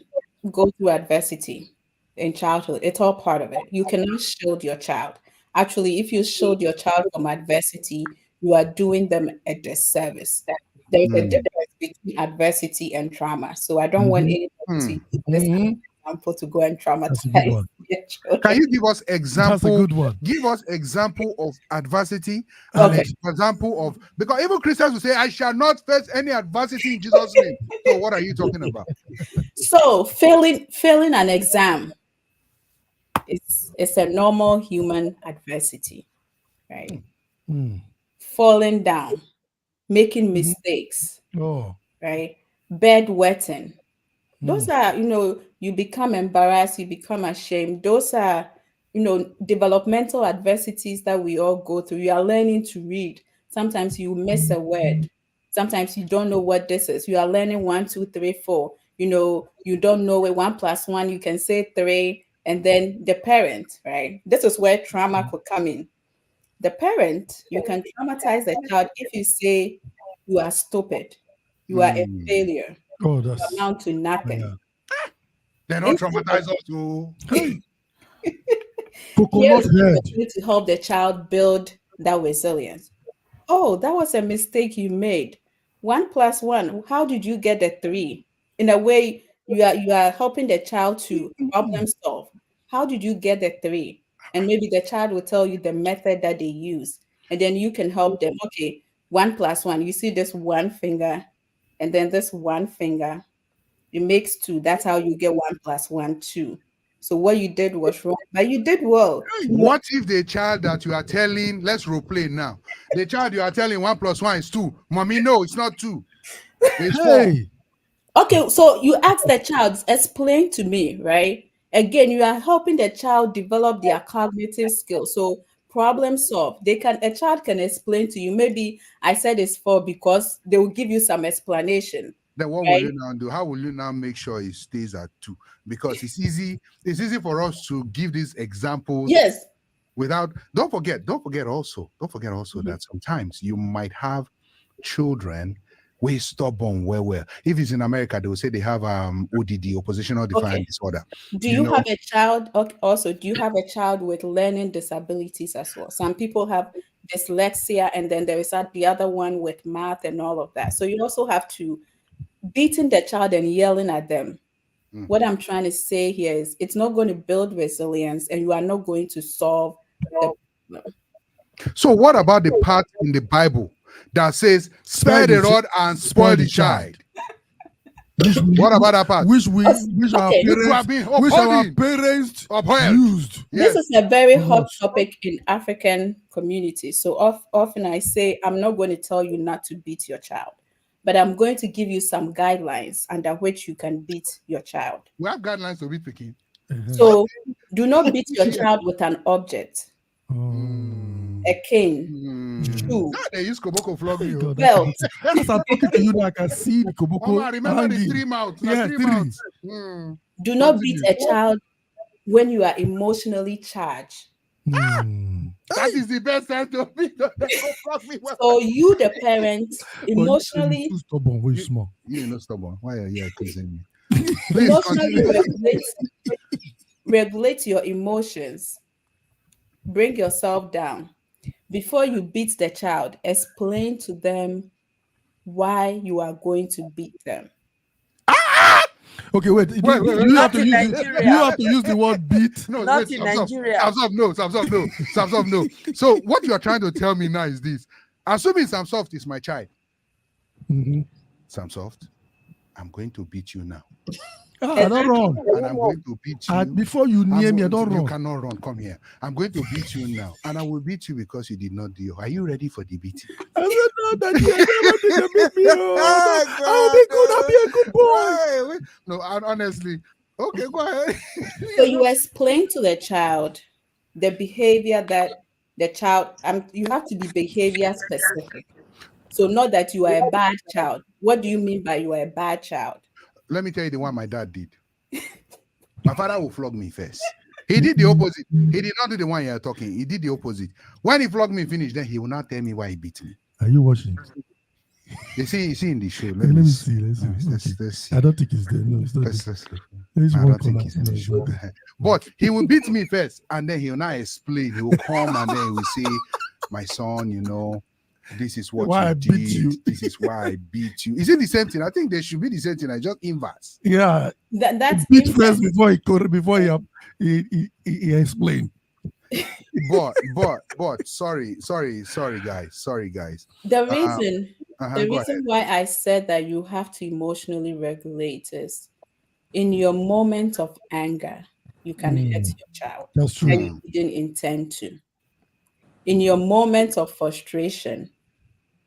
go through adversity in childhood. It's all part of it. You cannot shield your child. Actually, if you shield your child from adversity, you are doing them a disservice. There's a difference between adversity and trauma. So I don't want anybody to use this example to go and traumatize their children. Can you give us example? That's a good one. Give us example of adversity and example of, because even Christians will say, "I shall not face any adversity in Jesus' name." So what are you talking about? So failing an exam. It's a normal human adversity, right? Falling down, making mistakes, right? Bedwetting. Those are, you become embarrassed, you become ashamed. Those are, developmental adversities that we all go through. You are learning to read. Sometimes you miss a word. Sometimes you don't know what this is. You are learning 1, 2, 3, 4. You don't know it. 1 + 1, you can say 3. And then the parent, right? This is where trauma could come in. The parent, you can traumatize the child if you say you are stupid, you are a failure, you amount to nothing. Yeah. They're not traumatized us to. Here's the opportunity to help the child build that resilience. Oh, that was a mistake you made. 1 plus 1, how did you get the 3? In a way, you are helping the child to problem solve. How did you get the 3? And maybe the child will tell you the method that they use. And then you can help them. Okay, 1 plus 1. You see this one finger and then this one finger. It makes 2. That's how you get 1 plus 1, 2. So what you did was wrong, but you did well. What if the child that you are telling, let's role play now. The child you are telling 1 plus 1 is 2. Mommy, no, it's not 2. It's 4. Okay, so you ask the child, explain to me, right? Again, you are helping the child develop their cognitive skills. So problem solve. A child can explain to you. Maybe I said it's 4 because they will give you some explanation. Then what will you now do? How will you now make sure it stays at 2? Because it's easy for us to give these examples. Yes. Without, don't forget also that sometimes you might have children way stubborn well. If it's in America, they will say they have ODD, oppositional defiant disorder. Do you have a child also? Do you have a child with learning disabilities as well? Some people have dyslexia, and then there is the other one with math and all of that. So you also have to beating the child and yelling at them. What I'm trying to say here is it's not going to build resilience, and you are not going to solve the problem. So what about the part in the Bible that says spare the rod and spoil the child? What about that part? Which our parents used. This is a very hot topic in African communities. So often I say, I'm not going to tell you not to beat your child, but I'm going to give you some guidelines under which you can beat your child. We have guidelines to beat picking. So do not beat your child with an object. A cane, shoe. They use Koboko flog me. Belt. As I'm talking to you, I can see the Koboko. Remember the 3 mouths. Yeah, 3 3. mouths. Do not beat a child when you are emotionally charged. That is the best time to beat. So you, the parent, emotionally. Too stubborn, very small. You're not stubborn. Why are you accusing me? Emotionally regulate your emotions. Bring yourself down. Before you beat the child, explain to them why you are going to beat them. Okay, wait. You have to use the word beat. No, Not wait, in Nigeria. No. So what you are trying to tell me now is this. Assuming Sam Soft is my child. Sam Soft, I'm going to beat you now. I don't run. And I'm going to beat you. Before you near me, I don't run. You cannot run. Come here. I'm going to beat you now. And I will beat you because you did not do. Are you ready for the beating? I said, no, Daddy, I never think you beat me. I'll be good. I'll be a good boy. No, honestly. Okay, go ahead. So you explain to the child the behavior that the child, you have to be behavior specific. So not that you are a bad child. What do you mean by you are a bad child? Let me tell you the one my dad did. My father will flog me first. He did the opposite. He did not do the one you're talking. He did the opposite. When he flogged me finish, then he will not tell me why he beat me. Are you watching? You see in the show. Let me see. Let's see. I don't think it's there. No, it's not. Let's look. I don't think it's in the show. But he will beat me first, and then he will not explain. He will come and then he will say, "My son, this is what why you I did. beat you. This is why I beat you." Is it the same thing? I think there should be the same thing. I just inverse. Yeah. That's beat first before he explained. But sorry guys. The reason why I said that you have to emotionally regulate is in your moment of anger, you can hurt your child. That's true. And you didn't intend to. In your moment of frustration,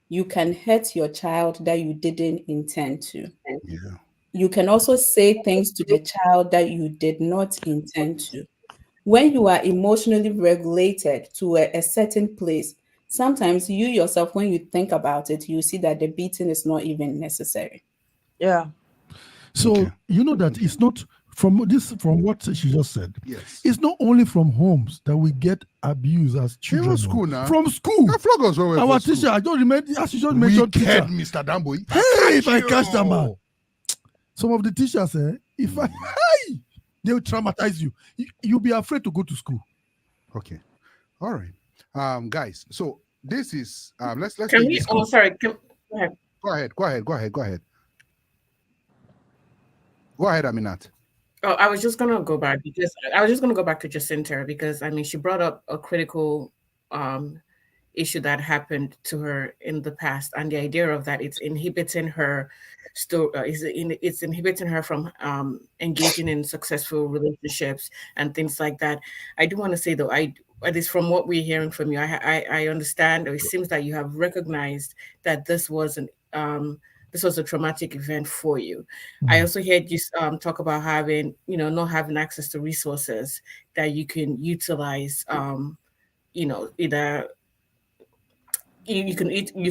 you can hurt your child that you didn't intend to. Yeah. You can also say things to the child that you did not intend to. When you are emotionally regulated to a certain place, sometimes you yourself, when you think about it, you see that the beating is not even necessary. Yeah. So you know that it's not from what she just said. Yes. It's not only from homes that we get abused as children. From school now. From school. Our teacher, I don't remember, as you just mentioned, teacher. Mr. Dambo. Hey, if I catch them, man. Some of the teachers, they will traumatize you. You'll be afraid to go to school. Okay. All right. Guys, so this is let's Can we? Oh, sorry. Go ahead. Go ahead. Go ahead, Aminat. Oh, I was just gonna go back because I was just gonna go back to Jacinta because I mean she brought up a critical um issue that happened to her in the past, and the idea of that it's inhibiting her it's inhibiting her from engaging in successful relationships and things like that. I do want to say though, I at least from what we're hearing from you, I understand, or it seems that you have recognized that this was a traumatic event for you. I also heard you talk about having, not having access to resources that you can utilize, either you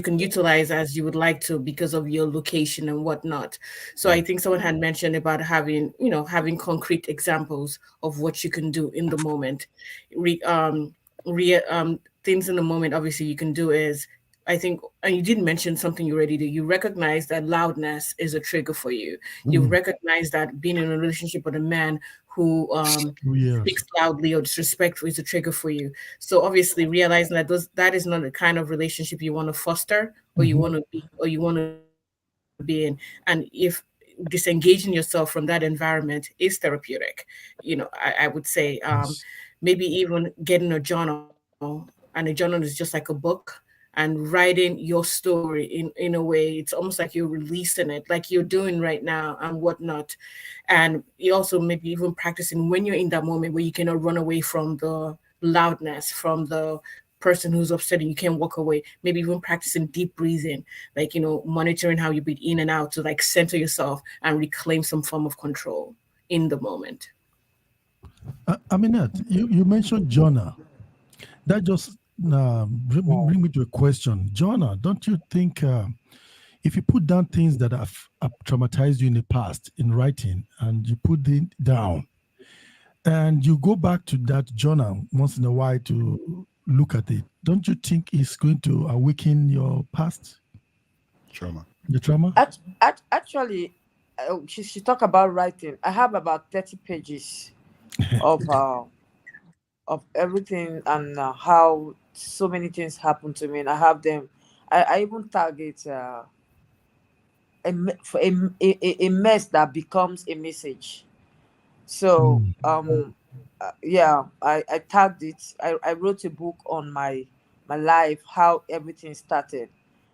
can utilize as you would like to because of your location and whatnot. So I think someone had mentioned about having concrete examples of what you can do in the moment. Re, re Things in the moment obviously you can do is, I think, and you did mention something you already do. You recognize that loudness is a trigger for you. You recognize that being in a relationship with a man who Yes. speaks loudly or disrespectful is a trigger for you. So obviously realizing that that is not the kind of relationship you want to foster or you want to be in. And if disengaging yourself from that environment is therapeutic, I would say Yes. maybe even getting a journal, and a journal is just like a book, and writing your story in a way it's almost like you're releasing it like you're doing right now and whatnot. And you also maybe even practicing when you're in that moment where you cannot run away from the loudness, from the person who's upset and you can't walk away. Maybe even practicing deep breathing, like, monitoring how you breathe in and out to like center yourself and reclaim some form of control in the moment. Aminat, you mentioned Jonah. That just bring me to a question. Jonah, don't you think if you put down things that have traumatized you in the past in writing and you put it down and you go back to that journal once in a while to look at it, don't you think it's going to awaken your past, Trauma. the trauma? Actually, she talk about writing. I have about 30 pages of everything and how so many things happen to me, and I have them. I even target a mess that becomes a message. So Mm. yeah, I tagged it. I wrote a book on my life, how everything started.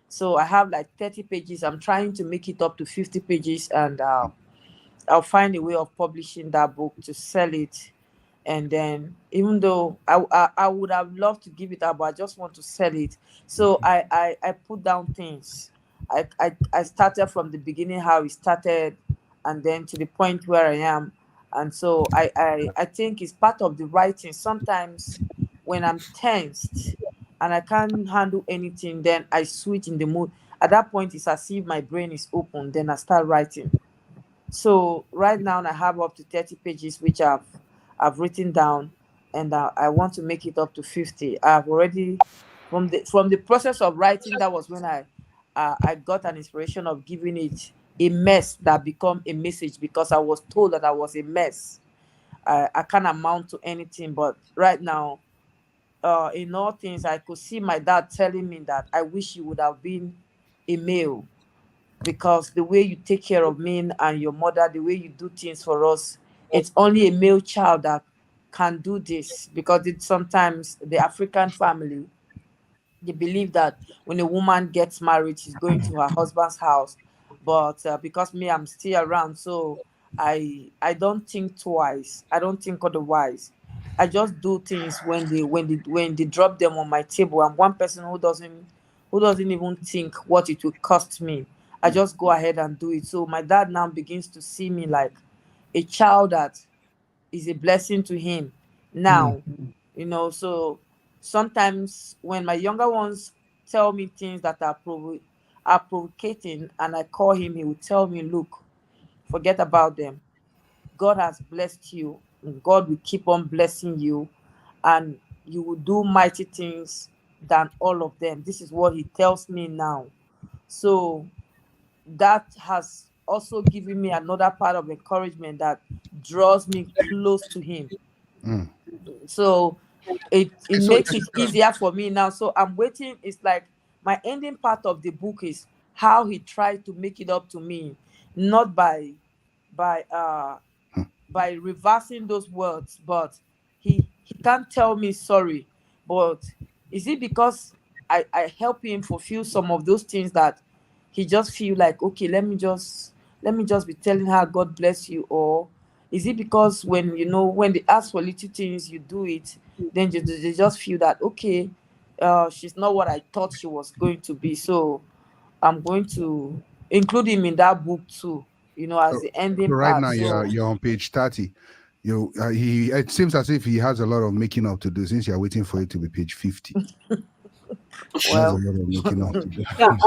So I have like 30 pages. I'm trying to make it up to 50 pages, and I'll find a way of publishing that book to sell it. And then, even though I would have loved to give it out, but I just want to sell it. So I put down things. I started from the beginning, how it started, and then to the point where I am. And so I think it's part of the writing. Sometimes when I'm tensed and I can't handle anything, then I switch in the mood. At that point, it's as if my brain is open. Then I start writing. So right now I have up to 30 pages which I've written down, and I want to make it up to 50. I've already from the process of writing, that was when I got an inspiration of giving it a mess that become a message, because I was told that I was a mess. I can't amount to anything, but right now, in all things, I could see my dad telling me that I wish you would have been a male, because the way you take care of me and your mother, the way you do things for us, it's only a male child that can do this. Because it's sometimes the African family, they believe that when a woman gets married, she's going to her husband's house. But because me, I'm still around, so I don't think twice. I don't think otherwise. I just do things when they drop them on my table. I'm one person who doesn't even think what it will cost me. I just go ahead and do it. So my dad now begins to see me like a child that is a blessing to him Mm. now. So sometimes when my younger ones tell me things that are provocating, and I call him, he will tell me, look, forget about them. God has blessed you, and God will keep on blessing you, and you will do mighty things than all of them. This is what he tells me now. So that has also given me another part of encouragement that draws me close to him. Mm. So it So, makes it easier for me now. So I'm waiting. It's like my ending part of the book is how he tried to make it up to me, not by by reversing those words, but he can't tell me sorry. But is it because I help him fulfill some of those things that he just feel like, okay, let me just be telling her God bless you? Or is it because when they ask for little things, you do it, then they just feel that, okay, she's not what I thought she was going to be, so I'm going to include him in that book too, as So, the ending so right part. now So you're on page 30. He it seems as if he has a lot of making up to do since you're waiting for it to be page 50. He has a well, lot of making up to do. Yeah,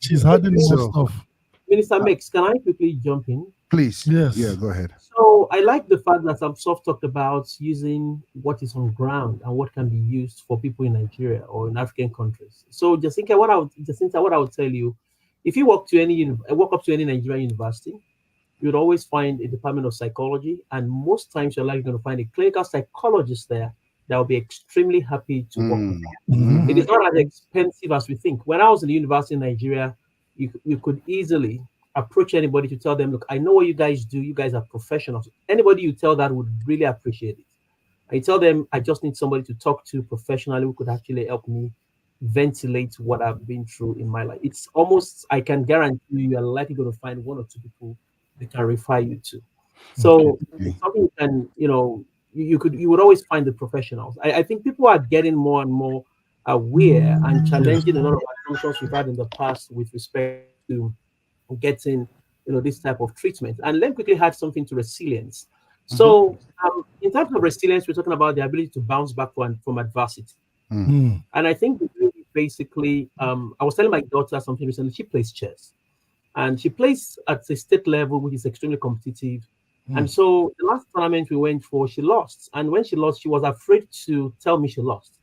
She's adding more So stuff. Minister Mix, can I quickly jump in? please, Yes. yeah, go ahead. So I like the fact that some soft talked about using what is on ground and what can be used for people in Nigeria or in African countries. So Jacinta, what I would tell you, if you walk up to any Nigerian university, you would always find a department of psychology, and most times you're likely going to find a clinical psychologist there that will be extremely happy to work with. It is not as expensive as we think. When I was in the university in Nigeria, you could easily approach anybody to tell them, look, I know what you guys do. You guys are professionals. Anybody you tell that would really appreciate it. I tell them, I just need somebody to talk to professionally who could actually help me ventilate what I've been through in my life. It's almost, I can guarantee you are likely going to find one or two people they can refer you to. So it's something you can, you would always find the professionals. I think people are getting more and more aware and challenging a lot of assumptions we've had in the past with respect to getting, this type of treatment. And let me quickly add something to resilience. So in terms of resilience, we're talking about the ability to bounce back from adversity. And I think basically, I was telling my daughter something recently. She plays chess, and she plays at the state level, which is extremely competitive. And so the last tournament we went for, she lost. And when she lost, she was afraid to tell me she lost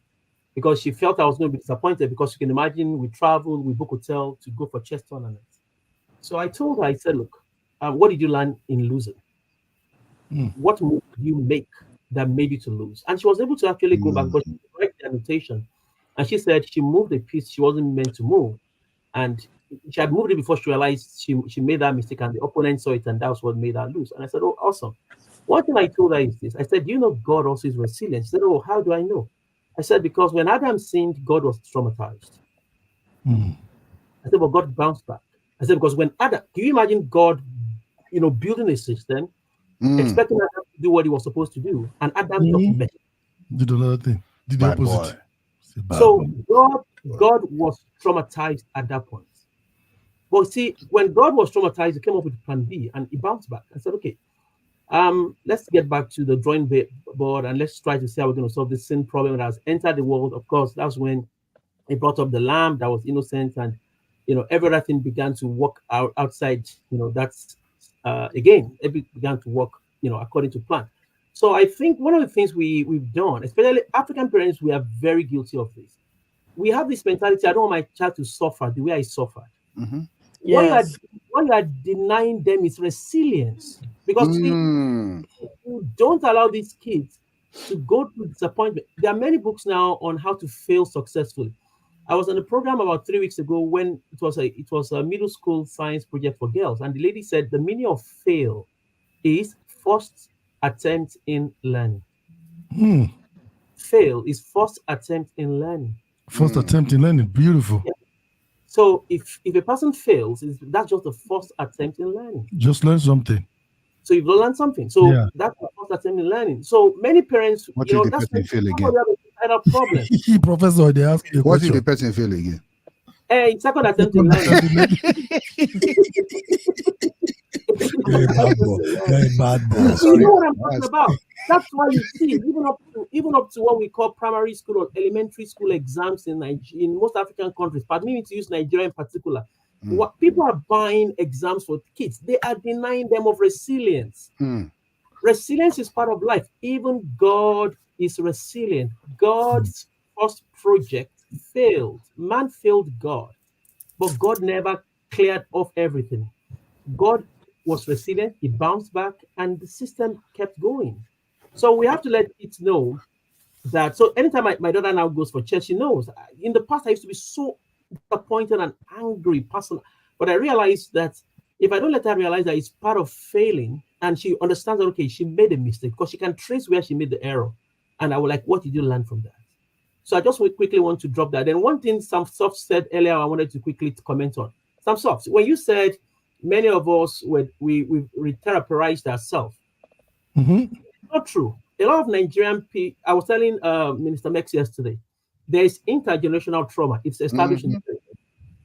because she felt I was going to be disappointed, because you can imagine we traveled, we booked hotel to go for chess tournaments. So I told her, I said, look, what did you learn in losing? What move did you make that made you to lose? And she was able to actually go back, but she corrected the annotation. And she said she moved a piece she wasn't meant to move. And she had moved it before she realized she made that mistake, and the opponent saw it, and that was what made her lose. And I said, oh, awesome. One thing I told her is this. I said, you know, God also is resilient. She said, oh, how do I know? I said, because when Adam sinned, God was traumatized. I said, but God bounced back. I said, because when Adam, can you imagine God, building a system, expecting Adam to do what he was supposed to do, and Adam just messed. Did another thing. Did the Bad opposite. So God was traumatized at that point. But see, when God was traumatized, he came up with plan B and he bounced back. I said, okay, let's get back to the drawing board and let's try to see how we're going to solve this sin problem that has entered the world. Of course, that's when he brought up the lamb that was innocent, and everything began to work outside. That's again, it began to work, according to plan. So I think one of the things we've done, especially African parents, we are very guilty of this. We have this mentality: I don't want my child to suffer the way I suffered. yes. What you are denying them is resilience, because see, you don't allow these kids to go through disappointment. There are many books now on how to fail successfully. I was on a program about 3 weeks ago when it was a middle school science project for girls, and the lady said the meaning of fail is first attempt in learning. Fail is first attempt in learning. First attempt in learning. Beautiful. Yeah. So if a person fails, that's just the first attempt in learning. Just learn something. So you've learned something. So that's the first attempt in learning. So many parents, What if the person fail again? Have a problem. Professor, they ask you a What question. if the person fail again? Hey, second attempt in learning. Bad boy. So you know what I'm talking about. That's why you see, even up to what we call primary school or elementary school exams in most African countries, permit me to use Nigeria in particular. What people are buying exams for kids, they are denying them of resilience. Resilience is part of life. Even God is resilient. God's first project failed. Man failed God, but God never cleared off everything. God was resilient, he bounced back, and the system kept going. So we have to let kids know that. So anytime my daughter now goes for church, she knows. In the past, I used to be so disappointed and angry person. But I realized that if I don't let her realize that it's part of failing, and she understands that, okay, she made a mistake, because she can trace where she made the error. And I was like, what did you learn from that? So I just quickly want to drop that. And one thing Sam Soft said earlier, I wanted to quickly comment on. Sam Soft, when you said many of us we re-therapized ourselves, not true. A lot of Nigerian people, I was telling Minister Mex yesterday, there is intergenerational trauma. It's established in the family.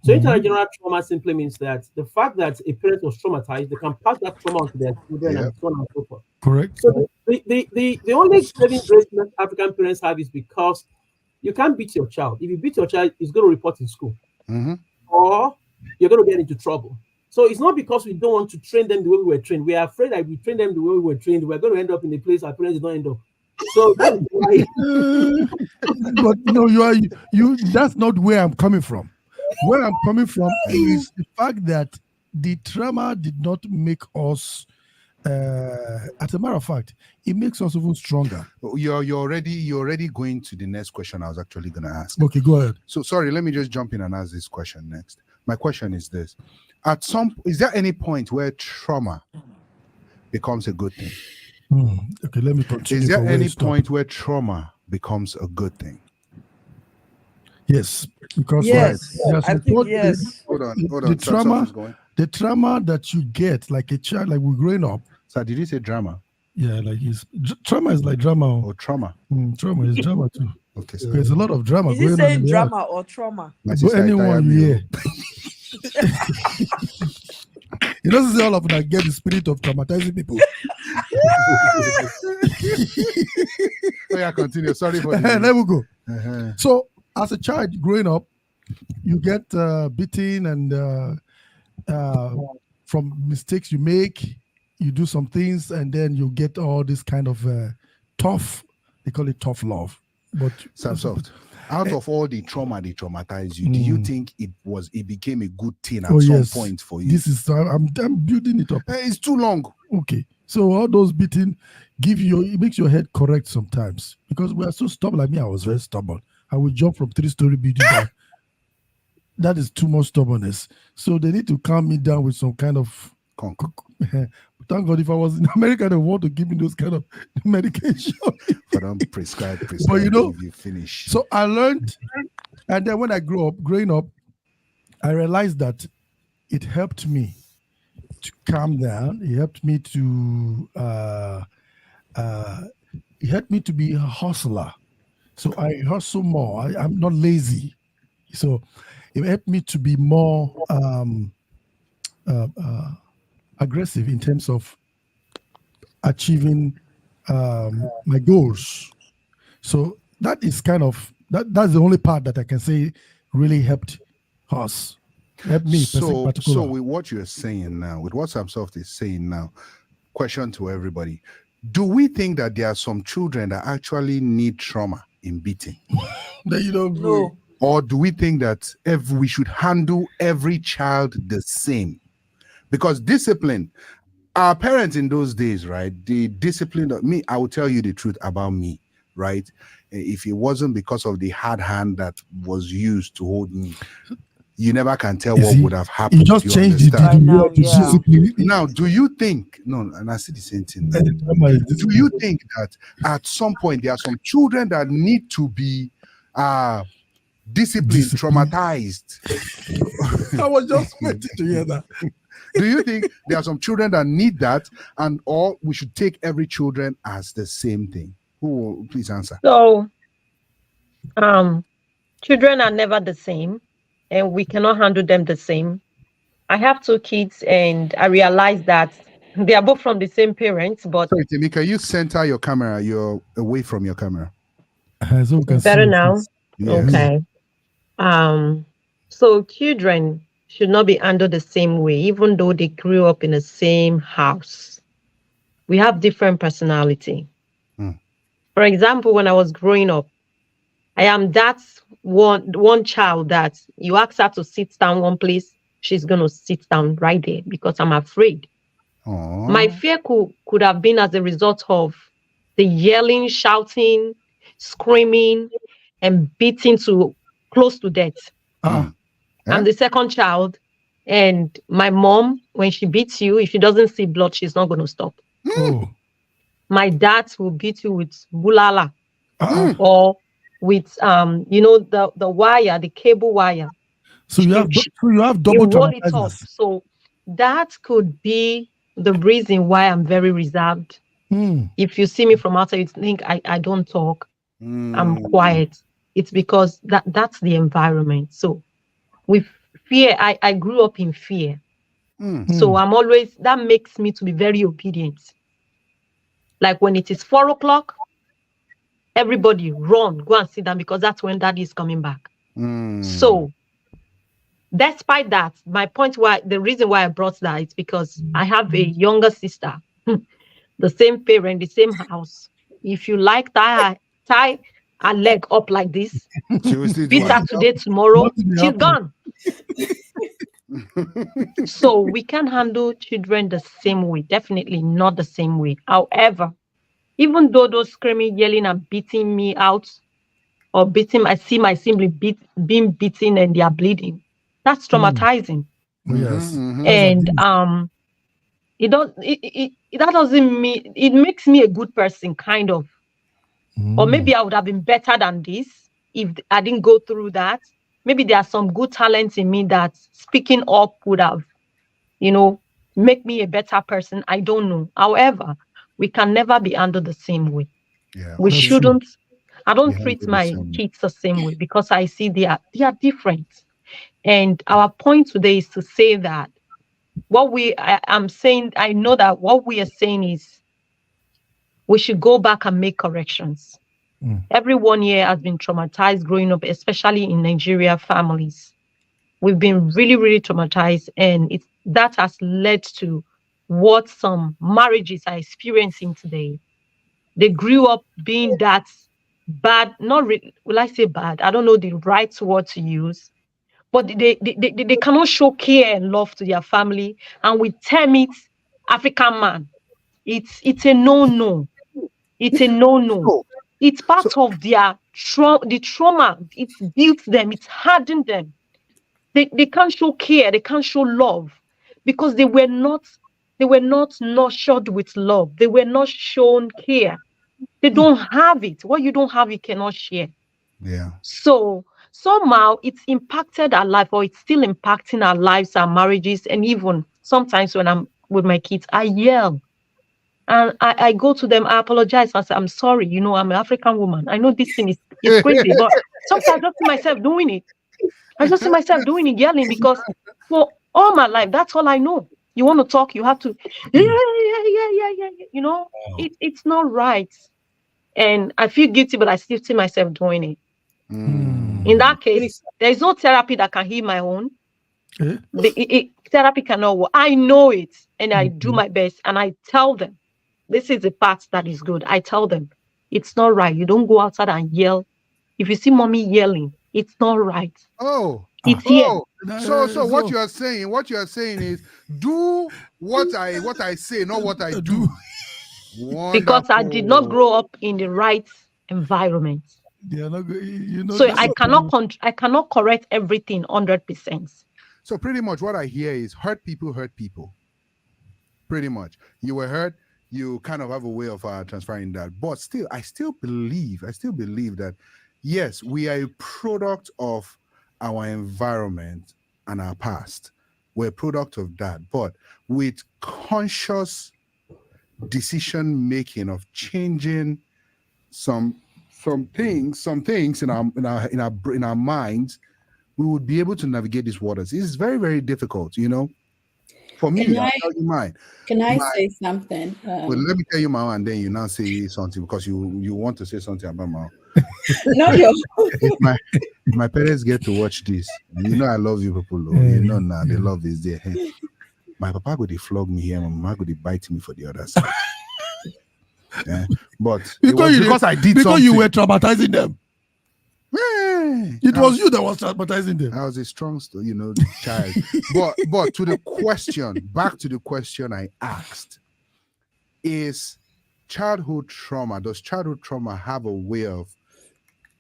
So intergenerational trauma simply means that the fact that a parent was traumatized, they can pass that trauma on to their children and so on and so forth. Correct. So the only saving grace that African parents have is because you can't beat your child. If you beat your child, it's going to report in school, or you're going to get into trouble. So it's not because we don't want to train them the way we were trained. We are afraid that if we train them the way we were trained, we're going to end up in a place our parents don't end up. So that's why. But no, you. That's not where I'm coming from. Where I'm coming from is the fact that the trauma did not make us. As a matter of fact, it makes us even stronger. You're already going to the next question I was actually going to ask. Okay, go ahead. So sorry, let me just jump in and ask this question next. My question is this: is there any point where trauma becomes a good thing? Okay, let me continue. Is there any point where trauma becomes a good thing? Yes, because yes, I think yes. Hold on. The trauma that you get, like a child, like we're growing up. So did you say drama? Yeah, like trauma is like drama. Or trauma? Trauma is drama too. Okay, so there's a lot of drama. Is he saying drama or trauma? But anyone you hear. It doesn't say all of that get the spirit of traumatizing people. Oh yeah, continue. Sorry for that. Let me go. So as a child growing up, you get beaten and from mistakes you make, you do some things, and then you get all this kind of tough, they call it tough love. But Soft, out of all the trauma they traumatized you, do you think it became a good thing at some point for you? This is I'm building it up. It's too long. Okay. So all those beating it makes your head correct sometimes, because we are so stubborn. Like me, I was very stubborn. I would jump from 3-story building down. That is too much stubbornness. So they need to calm me down with some kind of thank God, if I was in America, they want to give me those kind of medication. But don't prescribe. But you finish. So I learned, and then when I growing up, I realized that it helped me to calm down. It helped me to be a hustler. So I hustle more. I'm not lazy. So it helped me to be more aggressive in terms of achieving my goals. So that is that's the only part that I can say really helped us. Helped me. So with what you're saying now, with what Sam Soft is saying now, question to everybody: do we think that there are some children that actually need trauma in beating? That you don't know. Or do we think that we should handle every child the same? Because discipline, our parents in those days, right? The discipline of me, I will tell you the truth about me, right? If it wasn't because of the hard hand that was used to hold me, you never can tell what would have happened. You just changed it right now. Yeah. Now, do you think, and I see the same thing. Do you think that at some point there are some children that need to be disciplined, traumatized? I was just waiting to hear that. Do you think there are some children that need that, or we should take every children as the same thing? Who will please answer? So, children are never the same, and we cannot handle them the same. I have 2 kids, and I realize that they are both from the same parents, but... Sorry, Timmy, can you center your camera? You're away from your camera. So better now? Yes. Okay. So children should not be handled the same way, even though they grew up in the same house. We have different personality. For example, when I was growing up, I am that one child that you ask her to sit down one place, she's going to sit down right there because I'm afraid. Aww. My fear could have been as a result of the yelling, shouting, screaming, and beating to close to death. I'm the second child. And my mom, when she beats you, if she doesn't see blood, she's not going to stop. Oh. My dad will beat you with bulala Uh-uh. or with the wire, the cable wire. So you have You double roll it up. traumatizers. So that could be the reason why I'm very reserved. If you see me from outside, you think I don't talk. I'm quiet. It's because that's the environment. So with fear, I grew up in fear. So I'm always, that makes me to be very obedient. Like when it is 4 o'clock, everybody run, go and sit down because that's when daddy is coming back. So despite that, my point the reason why I brought that is because I have a younger sister, the same parent, the same house. If you like tie her leg up like this, beat her today, tomorrow, she's gone. So we can handle children the same way, definitely not the same way. However, even though those screaming, yelling, and beating me out, or beating, I see my sibling being beaten and they are bleeding. That's traumatizing. Yes. And that doesn't mean it makes me a good person, kind of. Or maybe I would have been better than this if I didn't go through that. Maybe there are some good talents in me that speaking up would have, make me a better person. I don't know. However, we can never be handled the same way. Yeah, We shouldn't. I don't Yeah, treat they're the my same. kids the same way because I see they are different. And our point today is to say that I'm saying, I know that what we are saying is we should go back and make corrections. Everyone here has been traumatized growing up, especially in Nigeria families. We've been really, really traumatized, and that has led to what some marriages are experiencing today. They grew up being that bad, will I say bad? I don't know the right word to use, but they cannot show care and love to their family. And we term it African man. It's a no-no. It's a no-no. It's part of their the trauma. It's built them, it's hardened them. They can't show care, they can't show love because they were not nurtured with love. They were not shown care. They don't have it. What you don't have, you cannot share. Yeah. So somehow it's impacted our life, or it's still impacting our lives, our marriages, and even sometimes when I'm with my kids, I yell. And I go to them, I apologize. I say, I'm sorry, I'm an African woman. I know this thing is crazy, but sometimes I just see myself doing it. I just see myself doing it, yelling, because for all my life, that's all I know. You want to talk, you have to, yeah. It's not right. And I feel guilty, but I still see myself doing it. In that case, there is no therapy that can heal my own. Therapy cannot work. I know it, and I do my best, and I tell them, this is the part that is good. I tell them, it's not right. You don't go outside and yell. If you see mommy yelling, it's not right. It's here. So what you are saying is do what I say, not what I do. Because I did not grow up in the right environment. So I cannot correct everything 100%. So pretty much what I hear is hurt people. Pretty much. You were hurt, you kind of have a way of transferring that. But still, I still believe that yes, we are a product of our environment and our past. We're a product of that. But with conscious decision making of changing some things in our minds, we would be able to navigate these waters. It's very, very difficult, For me, I'll tell you mine. Can I say something? Well, let me tell you my own, and then you now say something because you want to say something about my own. No, no. If my parents get to watch this, I love you people. Now the love is there. My papa go to flog me here, my mama go to bite me for the other side. Yeah. But because I did something. You were traumatizing them. It was you that was traumatizing them. I was a strong, child. But to the question, back to the question I asked, is childhood trauma, does childhood trauma have a way of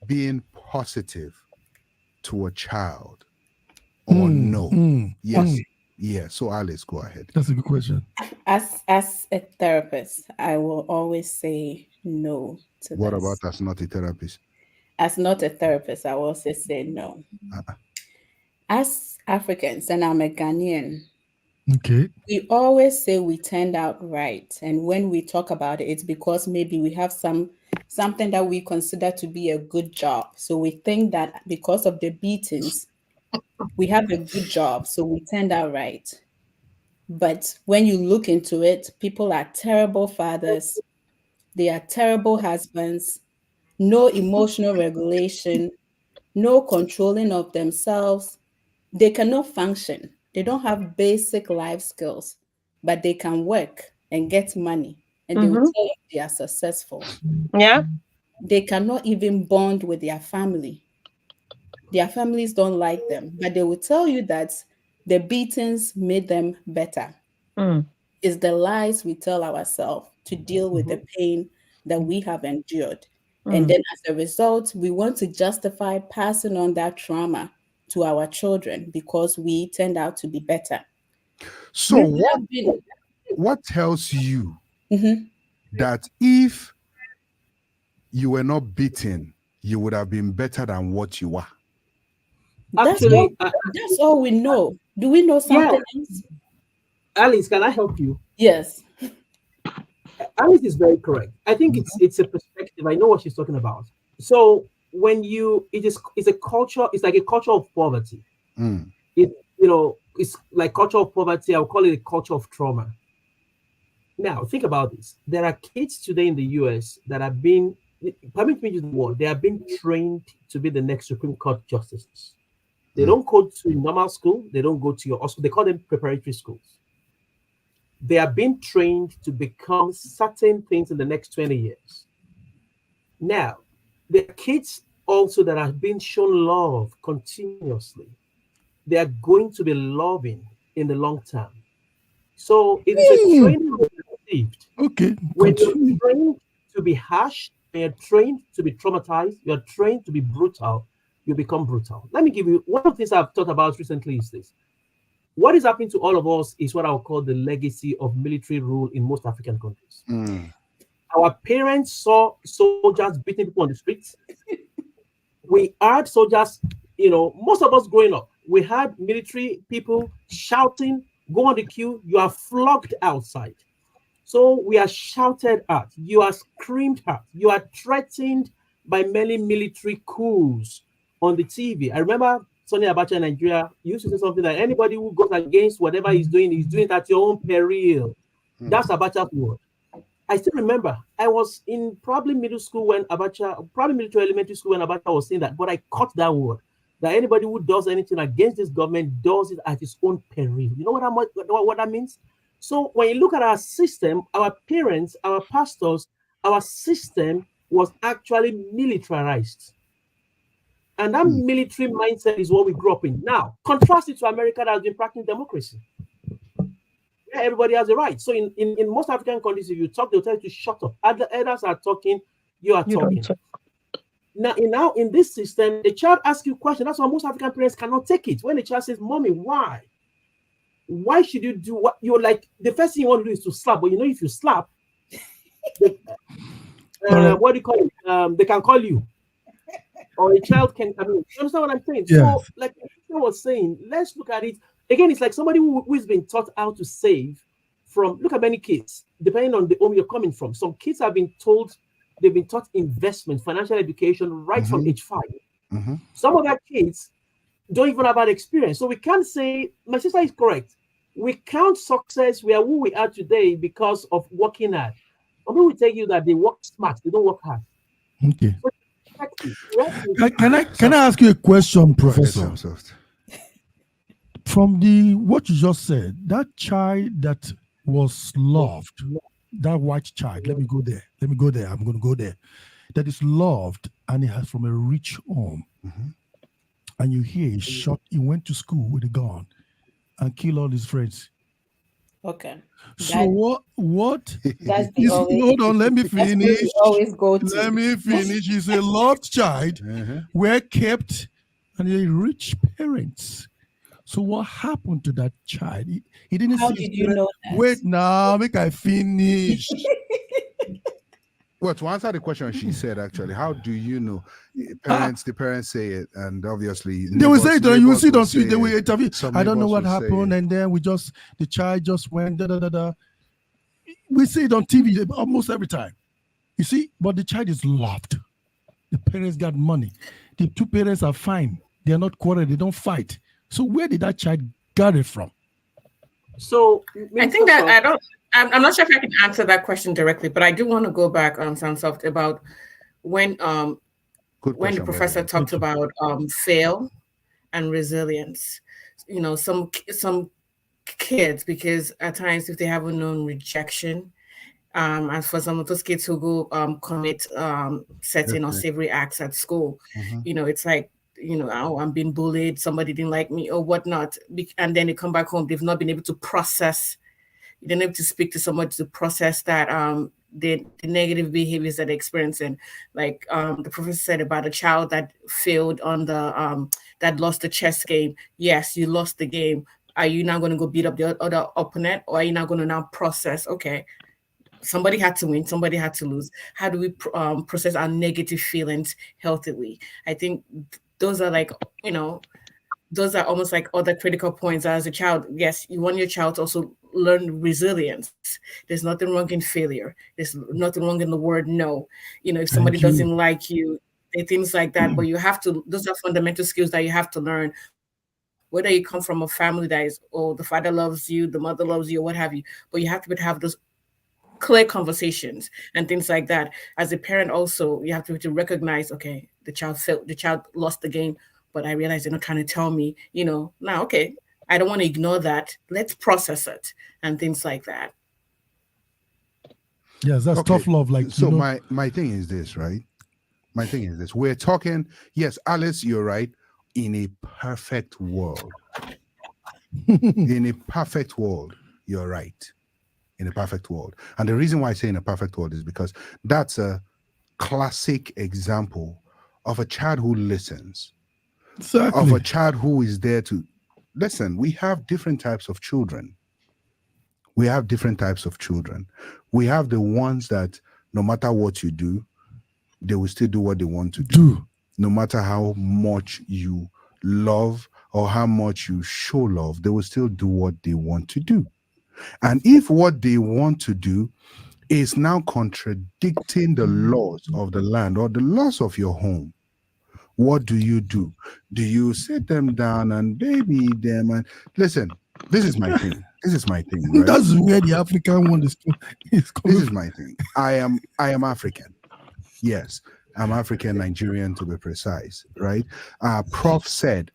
being positive to a child? Or no? Yes Yeah. So Alice, go ahead. That's a good question. As a therapist, I will always say no to What this. about as not a therapist? As not a therapist, I will also say no. As Africans, and I'm a Ghanaian, Okay. we always say we turned out right. And when we talk about it, it's because maybe we have something that we consider to be a good job. So we think that because of the beatings, we have a good job. So we turned out right. But when you look into it, people are terrible fathers, they are terrible husbands, no emotional regulation, no controlling of themselves. They cannot function. They don't have basic life skills, but they can work and get money, and they will Mm-hmm. tell you they are successful. Yeah. They cannot even bond with their family. Their families don't like them, but they will tell you that the beatings made them better. Mm. It's the lies we tell ourselves to deal with the pain that we have endured. And Mm. then as a result, we want to justify passing on that trauma to our children because we turned out to be better. So what tells you Mhm. that if you were not beaten, you would have been better than what you are? Actually, That's all we know. Do we know yeah, something else? Alice, can I help you? Yes. Alice is very correct. I think it's a perspective. I know what she's talking about. So when it's a culture, it's like a culture of poverty. Mm. It's like culture of poverty. I'll call it a culture of trauma. Now think about this. There are kids today in the US that have been, permit me to use the word, they have been trained to be the next Supreme Court justices. They don't go to normal school. They don't go to your school. They call them preparatory schools. They are being trained to become certain things in the next 20 years. Now, the kids also that have been shown love continuously, they are going to be loving in the long term. So it is a training received. Okay. When you're Continue. trained to be harsh, when you're trained to be traumatized, you're trained to be brutal, you become brutal. Let me give you one of the things I've thought about recently is this. What is happening to all of us is what I'll call the legacy of military rule in most African countries. Mm. Our parents saw soldiers beating people on the streets. We had soldiers, most of us growing up, we had military people shouting, go on the queue, you are flogged outside. So we are shouted at, you are screamed at, you are threatened by many military coups on the TV. I remember Sonny Abacha in Nigeria used to say something like, anybody who goes against whatever he's doing it at your own peril. That's Abacha's word. I still remember I was in probably middle school when probably military elementary school when Abacha was saying that, but I caught that word. That anybody who does anything against this government does it at his own peril. You know what that means? So when you look at our system, our parents, our pastors, our system was actually militarized. And that military mindset is what we grew up in. Now, contrast it to America that has been practicing democracy. Yeah, everybody has a right. So in most African countries, if you talk, they'll tell you to shut up. Other elders are talking, you are talking. Now, in this system, the child asks you a question. That's why most African parents cannot take it. When the child says, Mommy, why? Why should you do what you're like? The first thing you want to do is to slap, but if you slap, what do you call it? They can call you, or a child can. You understand what I'm saying? Yes. So, like I was saying, let's look at it again. It's like somebody who's been taught how to save. Look at many kids, depending on the home you're coming from. Some kids have been told, they've been taught investment, financial education right from age 5. Some of our kids don't even have that experience. So we can't say, my sister is correct. We count success, we are who we are today because of working hard. Although we tell you that they work smart, they don't work hard. Okay. So, Can I ask you a question, Professor? From what you just said, that child that was loved, that white child, let me go there. I'm going to go there. That is loved and he has from a rich home. And you hear he went to school with a gun and killed all his friends. Okay. So what? That's the always, hold on, let me finish. Always go to. Let me finish. He's a loved child, were kept, and a rich parents. So what happened to that child? He didn't How see his did you parents. know that? Wait now, make I finish. Well, to answer the question, she said actually, how do you know? The parents say it, and obviously they will say it. You will see it on say they will it. interview. Some I don't know neighbors what will say happened, it. and then the child just went da da da da. We see it on TV almost every time. You see, but the child is loved. The parents got money. The two parents are fine. They are not quarreling. They don't fight. So where did that child get it from? So I think that I'm not sure if I can answer that question directly, but I do want to go back on Sansoft about when the professor talked about fail and resilience. You know, some kids, because at times if they haven't known rejection, and for some of those kids who go commit certain or savory acts at school, you know, it's like, you know, oh, I'm being bullied, somebody didn't like me or whatnot, and then they come back home, they've not been able to process, they're not able to speak to somebody to process that the negative behaviors that they're experiencing. Like the professor said about a child that failed on the that lost the chess game. Yes, you lost the game. Are you now going to go beat up the other opponent, or are you now going to now process, okay, somebody had to win, somebody had to lose. How do we process our negative feelings healthily? I think those are like, you know, those are almost like other critical points as a child. Yes, you want your child to also learn resilience. There's nothing wrong in failure. There's nothing wrong in the word no. You know, if somebody doesn't like you, things like that. But you have to, those are fundamental skills that you have to learn. Whether you come from a family that is, oh, the father loves you, the mother loves you, or what have you. But you have to be able to have those clear conversations and things like that. As a parent also, you have to recognize, okay, the child lost the game, but I realize they're not trying to tell me, you know, now, okay, I don't want to ignore that. Let's process it and things like that. Yes, that's tough love. Like, so, you know, my thing is this, right? My thing is this. We're talking, yes, Alice, you're right. In a perfect world, in a perfect world, you're right. In a perfect world. And the reason why I say in a perfect world is because that's a classic example of a child who listens. Exactly. Of a child who is there to listen. We have different types of children. We have different types of children. We have the ones that no matter what you do, they will still do what they want to do. No matter how much you love or how much you show love, they will still do what they want to do. And if what they want to do is now contradicting the laws of the land or the laws of your home, what do? Do you sit them down and baby them and listen? This is my thing. This is my thing. Right? That's where the African one is coming. This is my thing. I am African. Yes, I'm African Nigerian to be precise. Right? Prof said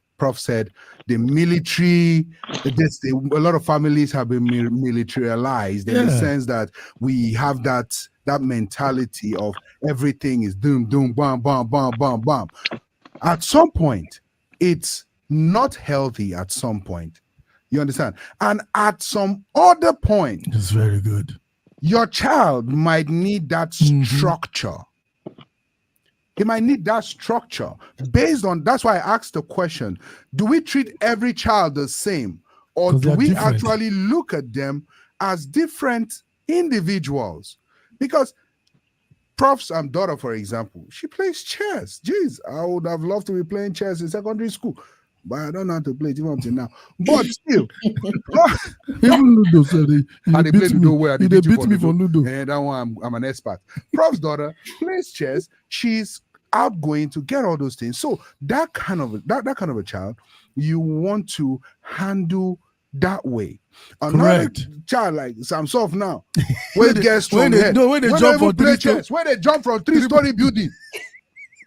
the military, a lot of families have been militarized in the sense that we have that mentality of everything is doom, bam, bam, bam, bam, bam. At some point, it's not healthy at some point. You understand? And at some other point, it's very good. Your child might need that structure. He might need that structure based on, that's why I asked the question, do we treat every child the same? Or do we actually look at them as different individuals? Because Prof's daughter, for example, she plays chess. Jeez, I would have loved to be playing chess in secondary school, but I don't know how to play it even until now. But still, even Ludo said they play Ludo where they beat me for Ludo. And that one, I'm an expert. Prof's daughter plays chess. She's outgoing to get all those things. So that kind of a child, you want to handle that way. Another child like Samsov now, where they get strong head, when they jump from chess, where they jump from 3-story building.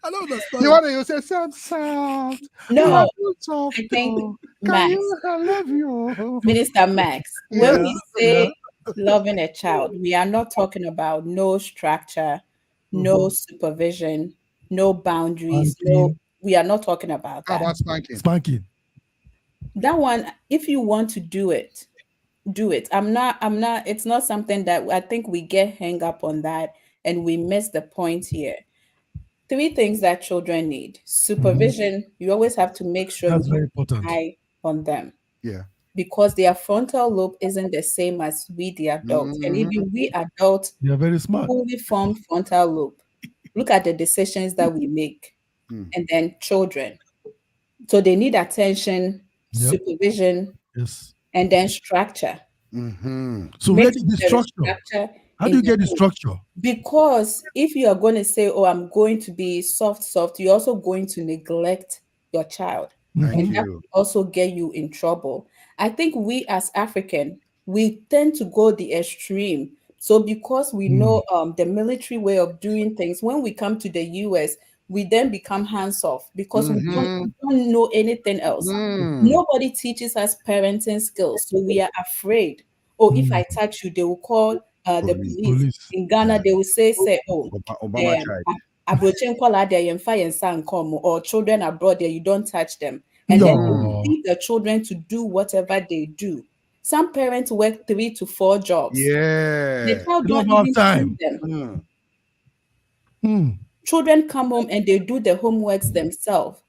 I don't understand. You say Samsov. No, I think Max. I love you, Minister Max. When we say loving a child, we are not talking about no structure, no supervision, no boundaries. No, we are not talking about that. How about spanking? Spanking. That one, if you want to do it, do it. I'm not, it's not something that I think we get hung up on that and we miss the point here. 3 things that children need. Supervision, you always have to make sure that's very important. on them. Yeah. Because their frontal lobe isn't the same as we, the adults. And even we adults, They are very smart. fully formed frontal lobe. Look at the decisions that we make. And then children. So they need attention, supervision, Yes. and then structure. So where Make did sure the there is structure? structure How in do you the get the home. structure? Because if you are going to say, oh, I'm going to be soft, you're also going to neglect your child. Thank And that you. will also get you in trouble. I think we as African, we tend to go the extreme. So because we know the military way of doing things, when we come to the US, we then become hands off because we don't know anything else. Nobody teaches us parenting skills. So we are afraid. Oh, if I touch you, they will call the police. Police. In Ghana, they will say, oh, Obama child. Abrochin kola there, you fire and son come, or children abroad there, you don't touch them. And then No. leave the children to do whatever they do. Some parents work 3 to 4 jobs. Yeah. The child They don't don't have even time. see them. Children come home and they do the homeworks themselves.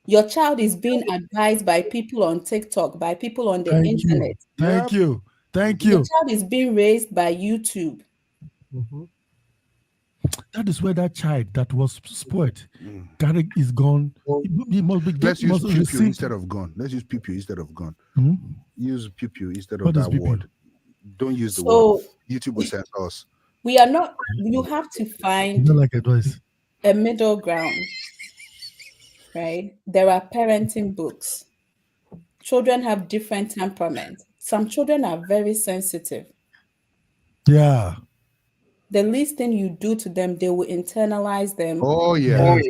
Your child is being advised by people on TikTok, by people on the Thank internet. you. Thank you. Thank you. The child is being raised by YouTube. That is where that child that was spoiled, that is gone. He must be Let's use must pew receive. instead of gun. Let's use pew instead of gun. Use pew instead of What is that pew? word. Don't use the So word. YouTube will censor us. we are not, you have to You find don't like advice. a middle ground, right? There are parenting books. Children have different temperaments. Some children are very sensitive. Yeah. The least thing you do to them, they will internalize them. Oh yeah.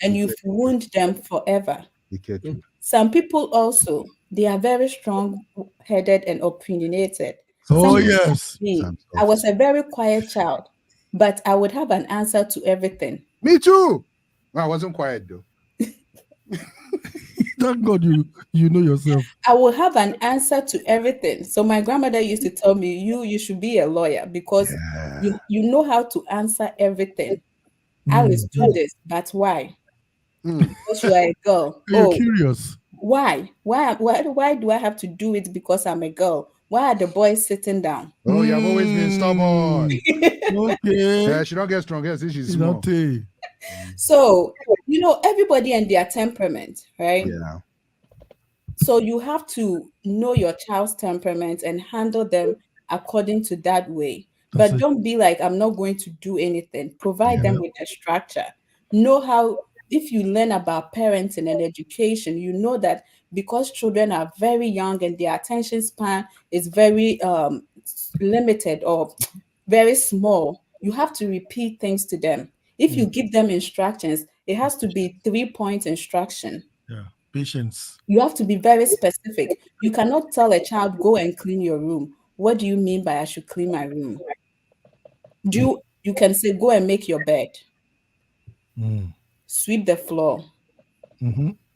And you wound them forever. Iketu. Some people also, they are very strong-headed and opinionated. Oh Some yes. me, I was a very quiet child, but I would have an answer to everything. Me too. I wasn't quiet though. Thank God you know yourself. I will have an answer to everything. So my grandmother used to tell me, you should be a lawyer because you know how to answer everything. Alice, do this, but why? Because you are a girl. You're Oh, curious. why? Why do I have to do it because I'm a girl? Why are the boys sitting down? Oh, you have always been stubborn. Okay. Yeah, she don't get stronger since she's You small. don't take. So, everybody and their temperament, right? Yeah. So you have to know your child's temperament and handle them according to that way. That's But it. don't be like, I'm not going to do anything. Provide them with a structure. Know how, if you learn about parenting and education, you know that because children are very young and their attention span is very limited or very small, you have to repeat things to them. If you give them instructions, it has to be 3-point instruction. Yeah. Patience. You have to be very specific. You cannot tell a child, go and clean your room. What do you mean by I should clean my room? You can say, go and make your bed. Sweep the floor.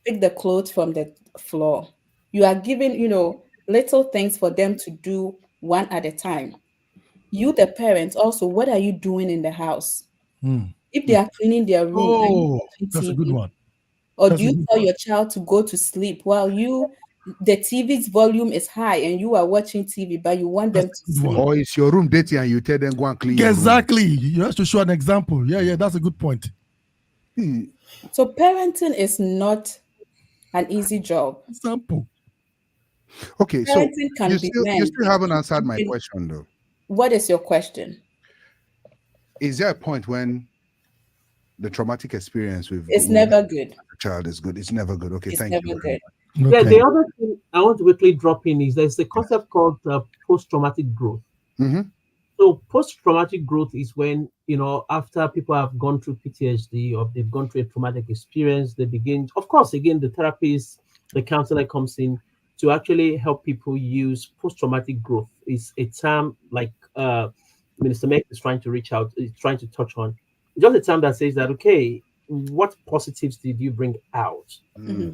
Pick the clothes from the floor. You are giving, little things for them to do one at a time. You, the parents, also, what are you doing in the house? If they are cleaning their room, are you watching that's a TV? good one. Or do you tell your child to go to sleep while the TV's volume is high and you are watching TV, but you want them to sleep? Or it's your room dirty and you tell them go and clean your room. Exactly. You have to show an example. Yeah, that's a good point. So parenting is not an easy job. Example. Okay, so Parenting can be you learned. still haven't answered my question though. What is your question? Is there a point when the traumatic experience with It's never good. the child is good? It's never good. Okay, It's thank never you. good. Okay. Yeah, the other thing I want to quickly drop in is there's a concept called post-traumatic growth. So post-traumatic growth is when, after people have gone through PTSD or they've gone through a traumatic experience, they begin, of course, again, the therapist, the counselor comes in to actually help people use post-traumatic growth. It's a term like Minister Meg is trying to touch on. It's just a term that says that, okay, what positives did you bring out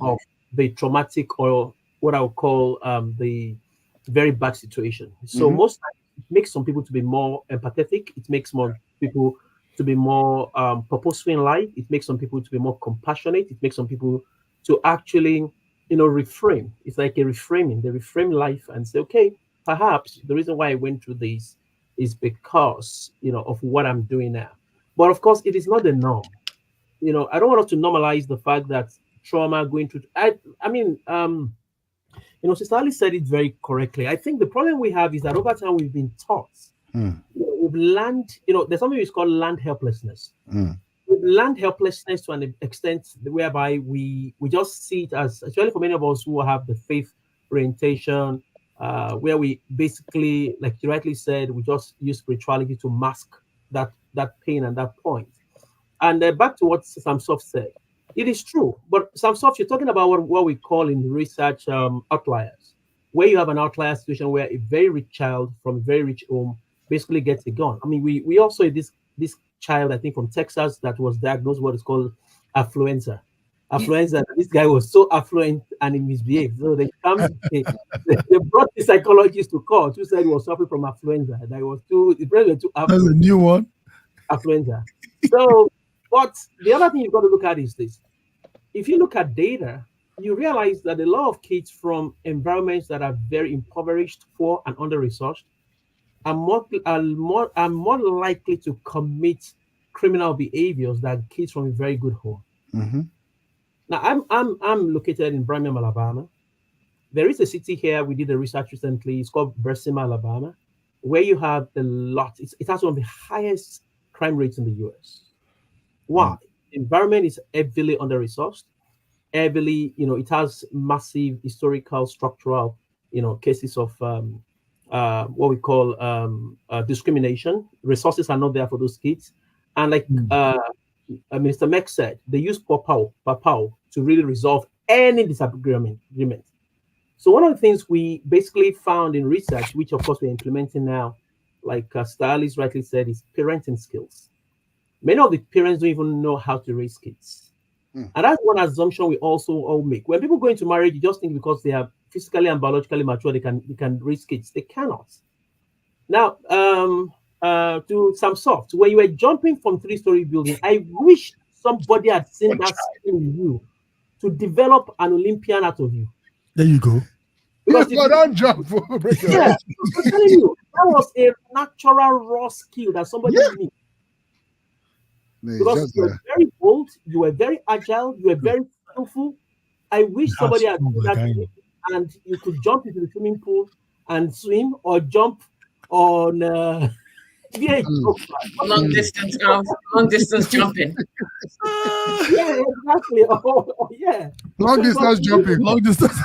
of the traumatic or what I would call the very bad situation? So most times it makes some people to be more empathetic. It makes more people to be more purposeful in life. It makes some people to be more compassionate. It makes some people to actually reframe. It's like a reframing. They reframe life and say, okay, perhaps the reason why I went through this is because, of what I'm doing now. But of course, it is not the norm. I don't want us to normalize the fact that trauma going through. I mean, Sister Ali said it very correctly. I think the problem we have is that over time we've been taught, we've learned, there's something is called learned helplessness. We've learned helplessness to an extent whereby we just see it as, especially for many of us who have the faith orientation, where we basically, like you rightly said, we just use spirituality to mask that pain and that point. And back to what Samsoft said, it is true. But Samsoft, you're talking about what we call in research outliers, where you have an outlier situation where a very rich child from a very rich home basically gets a gun. I mean, we also this child, I think from Texas, that was diagnosed what is called affluenza. This guy was so affluent and he misbehaved. So they brought the psychologist to court who said he was suffering from affluenza. That was too affluent. That's a new one. Affluenza. So, but the other thing you've got to look at is this. If you look at data, you realize that a lot of kids from environments that are very impoverished, poor, and under-resourced are more likely to commit criminal behaviors than kids from a very good home. Now, I'm located in Birmingham, Alabama. There is a city here. We did a research recently. It's called Bessemer, Alabama, where you have it has one of the highest crime rates in the U.S. Why? The environment is heavily under-resourced. Heavily, it has massive historical, structural, cases of what we call discrimination. Resources are not there for those kids. And like Minister Meck said, they use pow to really resolve any disagreement. So one of the things we basically found in research, which of course we're implementing now, like Stylis rightly said, is parenting skills. Many of the parents don't even know how to raise kids. And that's one assumption we also all make. When people go into marriage, you just think because they are physically and biologically mature, they can raise kids. They cannot. Now, to Samsoft, when you were jumping from 3-story building, I wish somebody had seen that skill in you to develop an Olympian out of you. There you go. Because don't jump. Yeah, I'm telling you, that was a natural raw skill that somebody needs. Because you were very bold, you were very agile, you were very skillful. I wish somebody had seen that, and you could jump into the swimming pool and swim, or jump on long distance jumping. Yeah, exactly. Yeah. Long distance jumping. Long distance.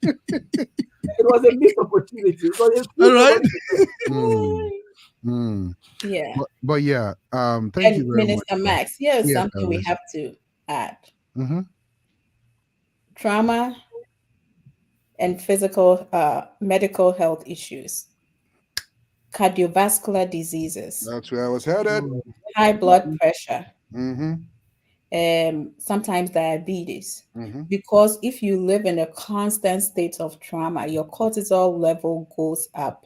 It was a missed opportunity. All right. Yeah. But yeah, thank you very Minister much. Max, here's something we have to add. Trauma and physical medical health issues, cardiovascular diseases. That's where I was headed. High blood pressure. Sometimes diabetes. Because if you live in a constant state of trauma, your cortisol level goes up.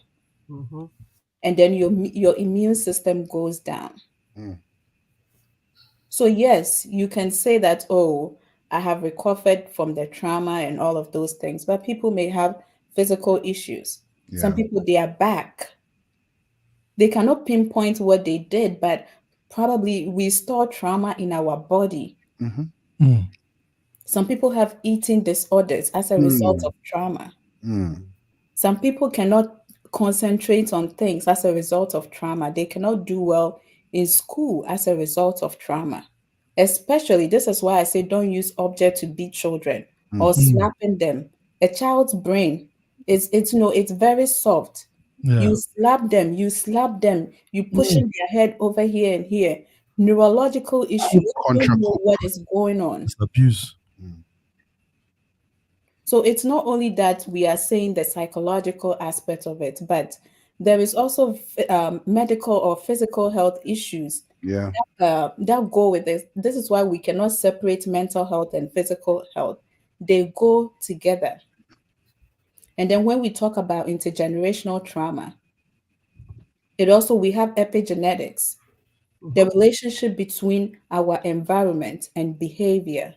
And then your immune system goes down. So yes, you can say that, oh, I have recovered from the trauma and all of those things, but people may have physical issues. Some people, they are back. They cannot pinpoint what they did, but probably we store trauma in our body. Some people have eating disorders as a result of trauma. Some people cannot concentrate on things as a result of trauma. They cannot do well in school as a result of trauma. Especially, this is why I say don't use object to beat children or slapping them. A child's brain it's very soft. You slap them, you pushing their head over here and here. Neurological issues, don't know what is going on. It's abuse. So it's not only that we are saying the psychological aspect of it, but there is also medical or physical health issues that go with this. This is why we cannot separate mental health and physical health. They go together. And then when we talk about intergenerational trauma, we have epigenetics, the relationship between our environment and behavior.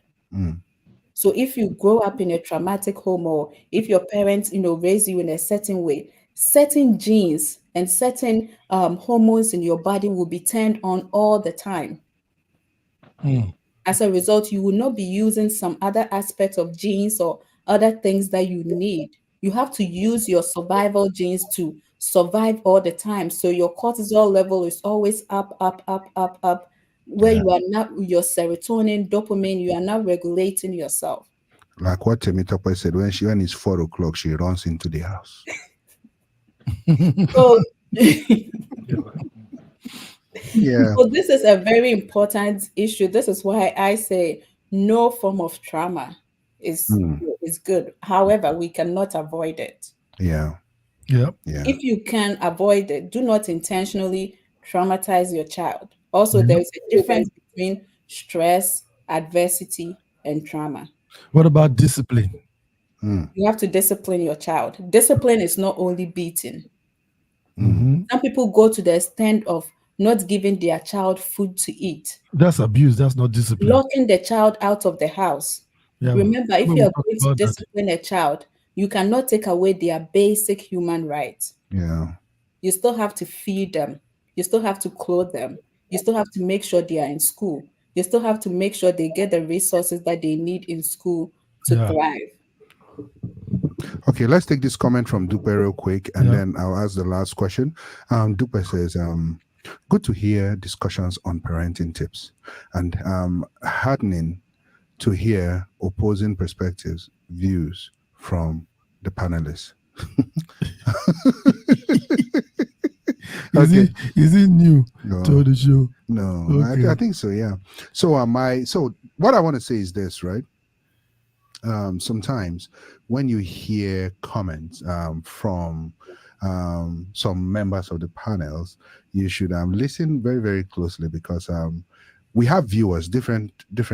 So if you grow up in a traumatic home, or if your parents, raise you in a certain way, certain genes and certain hormones in your body will be turned on all the time. As a result, you will not be using some other aspects of genes or other things that you need. You have to use your survival genes to survive all the time. So your cortisol level is always up, up, up, up, up, where you are not, your serotonin, dopamine, you are not regulating yourself. Like what Temitope said, when it's 4 o'clock, she runs into the house. So, Yeah. so this is a very important issue. This is why I say no form of trauma is good. However, we cannot avoid it. Yeah. Yeah. If you can avoid it, do not intentionally traumatize your child. Also, there is a difference between stress, adversity, and trauma. What about discipline? You have to discipline your child. Discipline is not only beating. Some people go to the extent of not giving their child food to eat. That's abuse. That's not discipline. Locking the child out of the house. Yeah, Remember, if we you are talk going to about that. discipline a child, you cannot take away their basic human rights. Yeah. You still have to feed them. You still have to clothe them. You still have to make sure they are in school. You still have to make sure they get the resources that they need in school to thrive. Okay, let's take this comment from Dupe real quick, and then I'll ask the last question. Dupe says, good to hear discussions on parenting tips, and heartening to hear opposing perspectives, views from the panelists. Is it new to the show? No, Okay. I think so. Yeah. So so what I want to say is this, right? Sometimes when you hear comments from some members of the panels, you should listen very, very closely, because we have viewers, different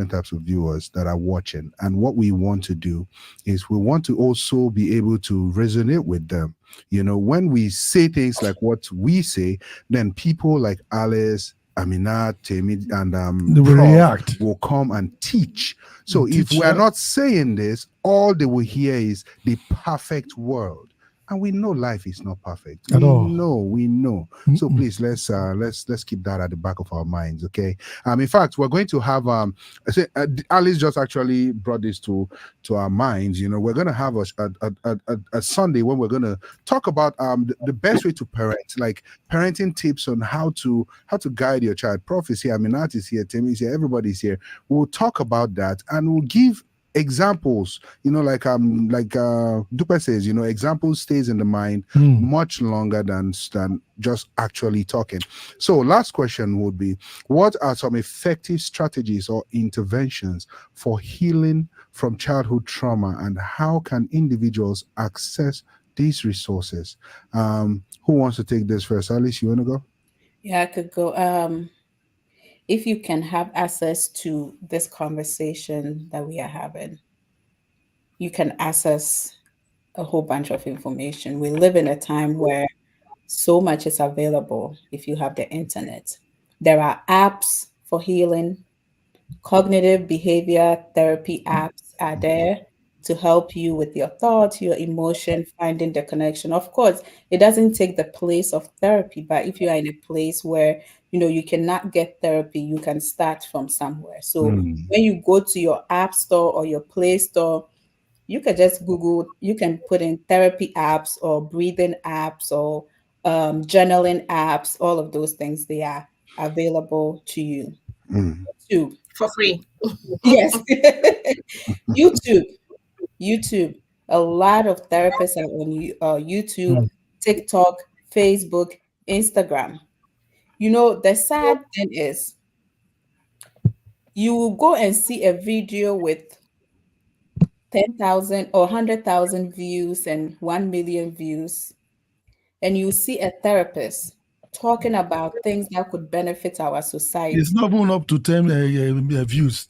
types of viewers that are watching, and what we want to do is we want to also be able to resonate with them. When we say things like what we say, then people like Alice, Aminat, Temi, and They will Prof react. will come and teach. So if we are not saying this, all they will hear is the perfect world. And we know life is not perfect. At all. We know. So please, let's keep that at the back of our minds, okay? In fact, we're going to have Alice just actually brought this to our minds. We're going to have a Sunday when we're going to talk about the best way to parent, like parenting tips on how to guide your child. Prof is here, Aminat is here, Temi is here, everybody's here. We'll talk about that, and we'll give examples, like Dupe says, examples stays in the mind much longer than just actually talking. So last question would be, what are some effective strategies or interventions for healing from childhood trauma, and how can individuals access these resources? Who wants to take this first? Alice, you want to go? Yeah, I could go. If you can have access to this conversation that we are having, you can access a whole bunch of information. We live in a time where so much is available if you have the internet. There are apps for healing. Cognitive behavior therapy apps are there to help you with your thoughts, your emotion, finding the connection. Of course, it doesn't take the place of therapy, but if you are in a place where you cannot get therapy, you can start from somewhere. So when you go to your app store or your Play Store, you can just Google, you can put in therapy apps or breathing apps or journaling apps, all of those things, they are available to you. YouTube. For free. Yes. YouTube. A lot of therapists are on YouTube, TikTok, Facebook, Instagram. The sad thing is, you will go and see a video with 10,000 or 100,000 views and 1 million views, and you see a therapist talking about things that could benefit our society. It's not even up to 10 views.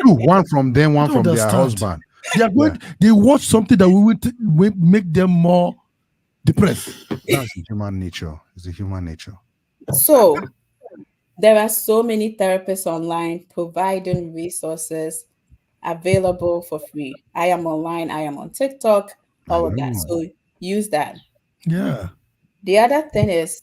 One from them, one from their understand. husband. They are going. They watch something that will make them more depressed. That's the human nature. It's the human nature. So There are so many therapists online providing resources available for free. I am online, I am on TikTok, all of that. So use that. Yeah. The other thing is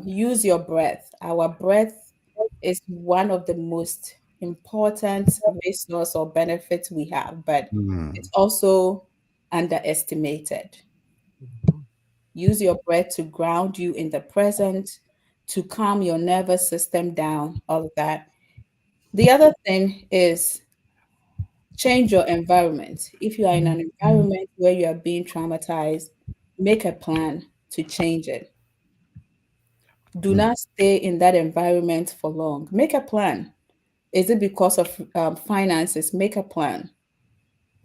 use your breath. Our breath is one of the most important resource or benefits we have, but it's also underestimated. Use your breath to ground you in the present, to calm your nervous system down, all of that. The other thing is change your environment. If you are in an environment where you are being traumatized, make a plan to change it. Do not stay in that environment for long. Make a plan. Is it because of finances? Make a plan.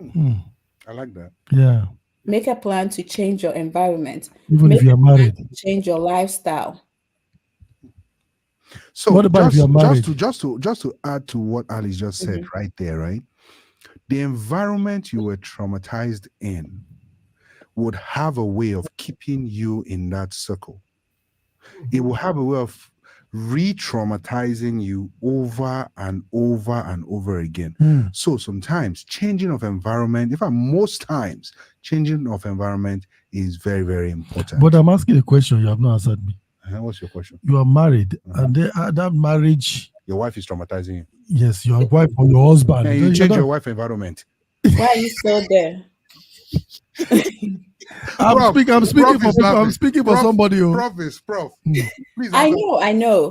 I like that. Yeah. Make a plan to change your environment. Even Make if you are a plan married. to change your lifestyle. So What about if you're married? just to add to what Alice just said right there, right? The environment you were traumatized in would have a way of keeping you in that circle. It will have a way of re-traumatizing you over and over and over again. So sometimes changing of environment, in fact, most times changing of environment is very, very important. But I'm asking a question you have not answered me. What's your question? You are married, and that marriage. Your wife is traumatizing you. Yes, your wife or your husband. And you change your wife's environment. Why are you still there? I'm speaking for somebody. Prof. Please. I know.